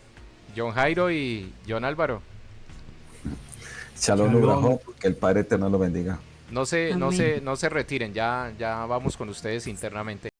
[SPEAKER 1] John Jairo y John Álvaro.
[SPEAKER 4] Shalom Ubrahot, que el Padre Eterno lo bendiga.
[SPEAKER 1] No se retiren, ya vamos con ustedes internamente.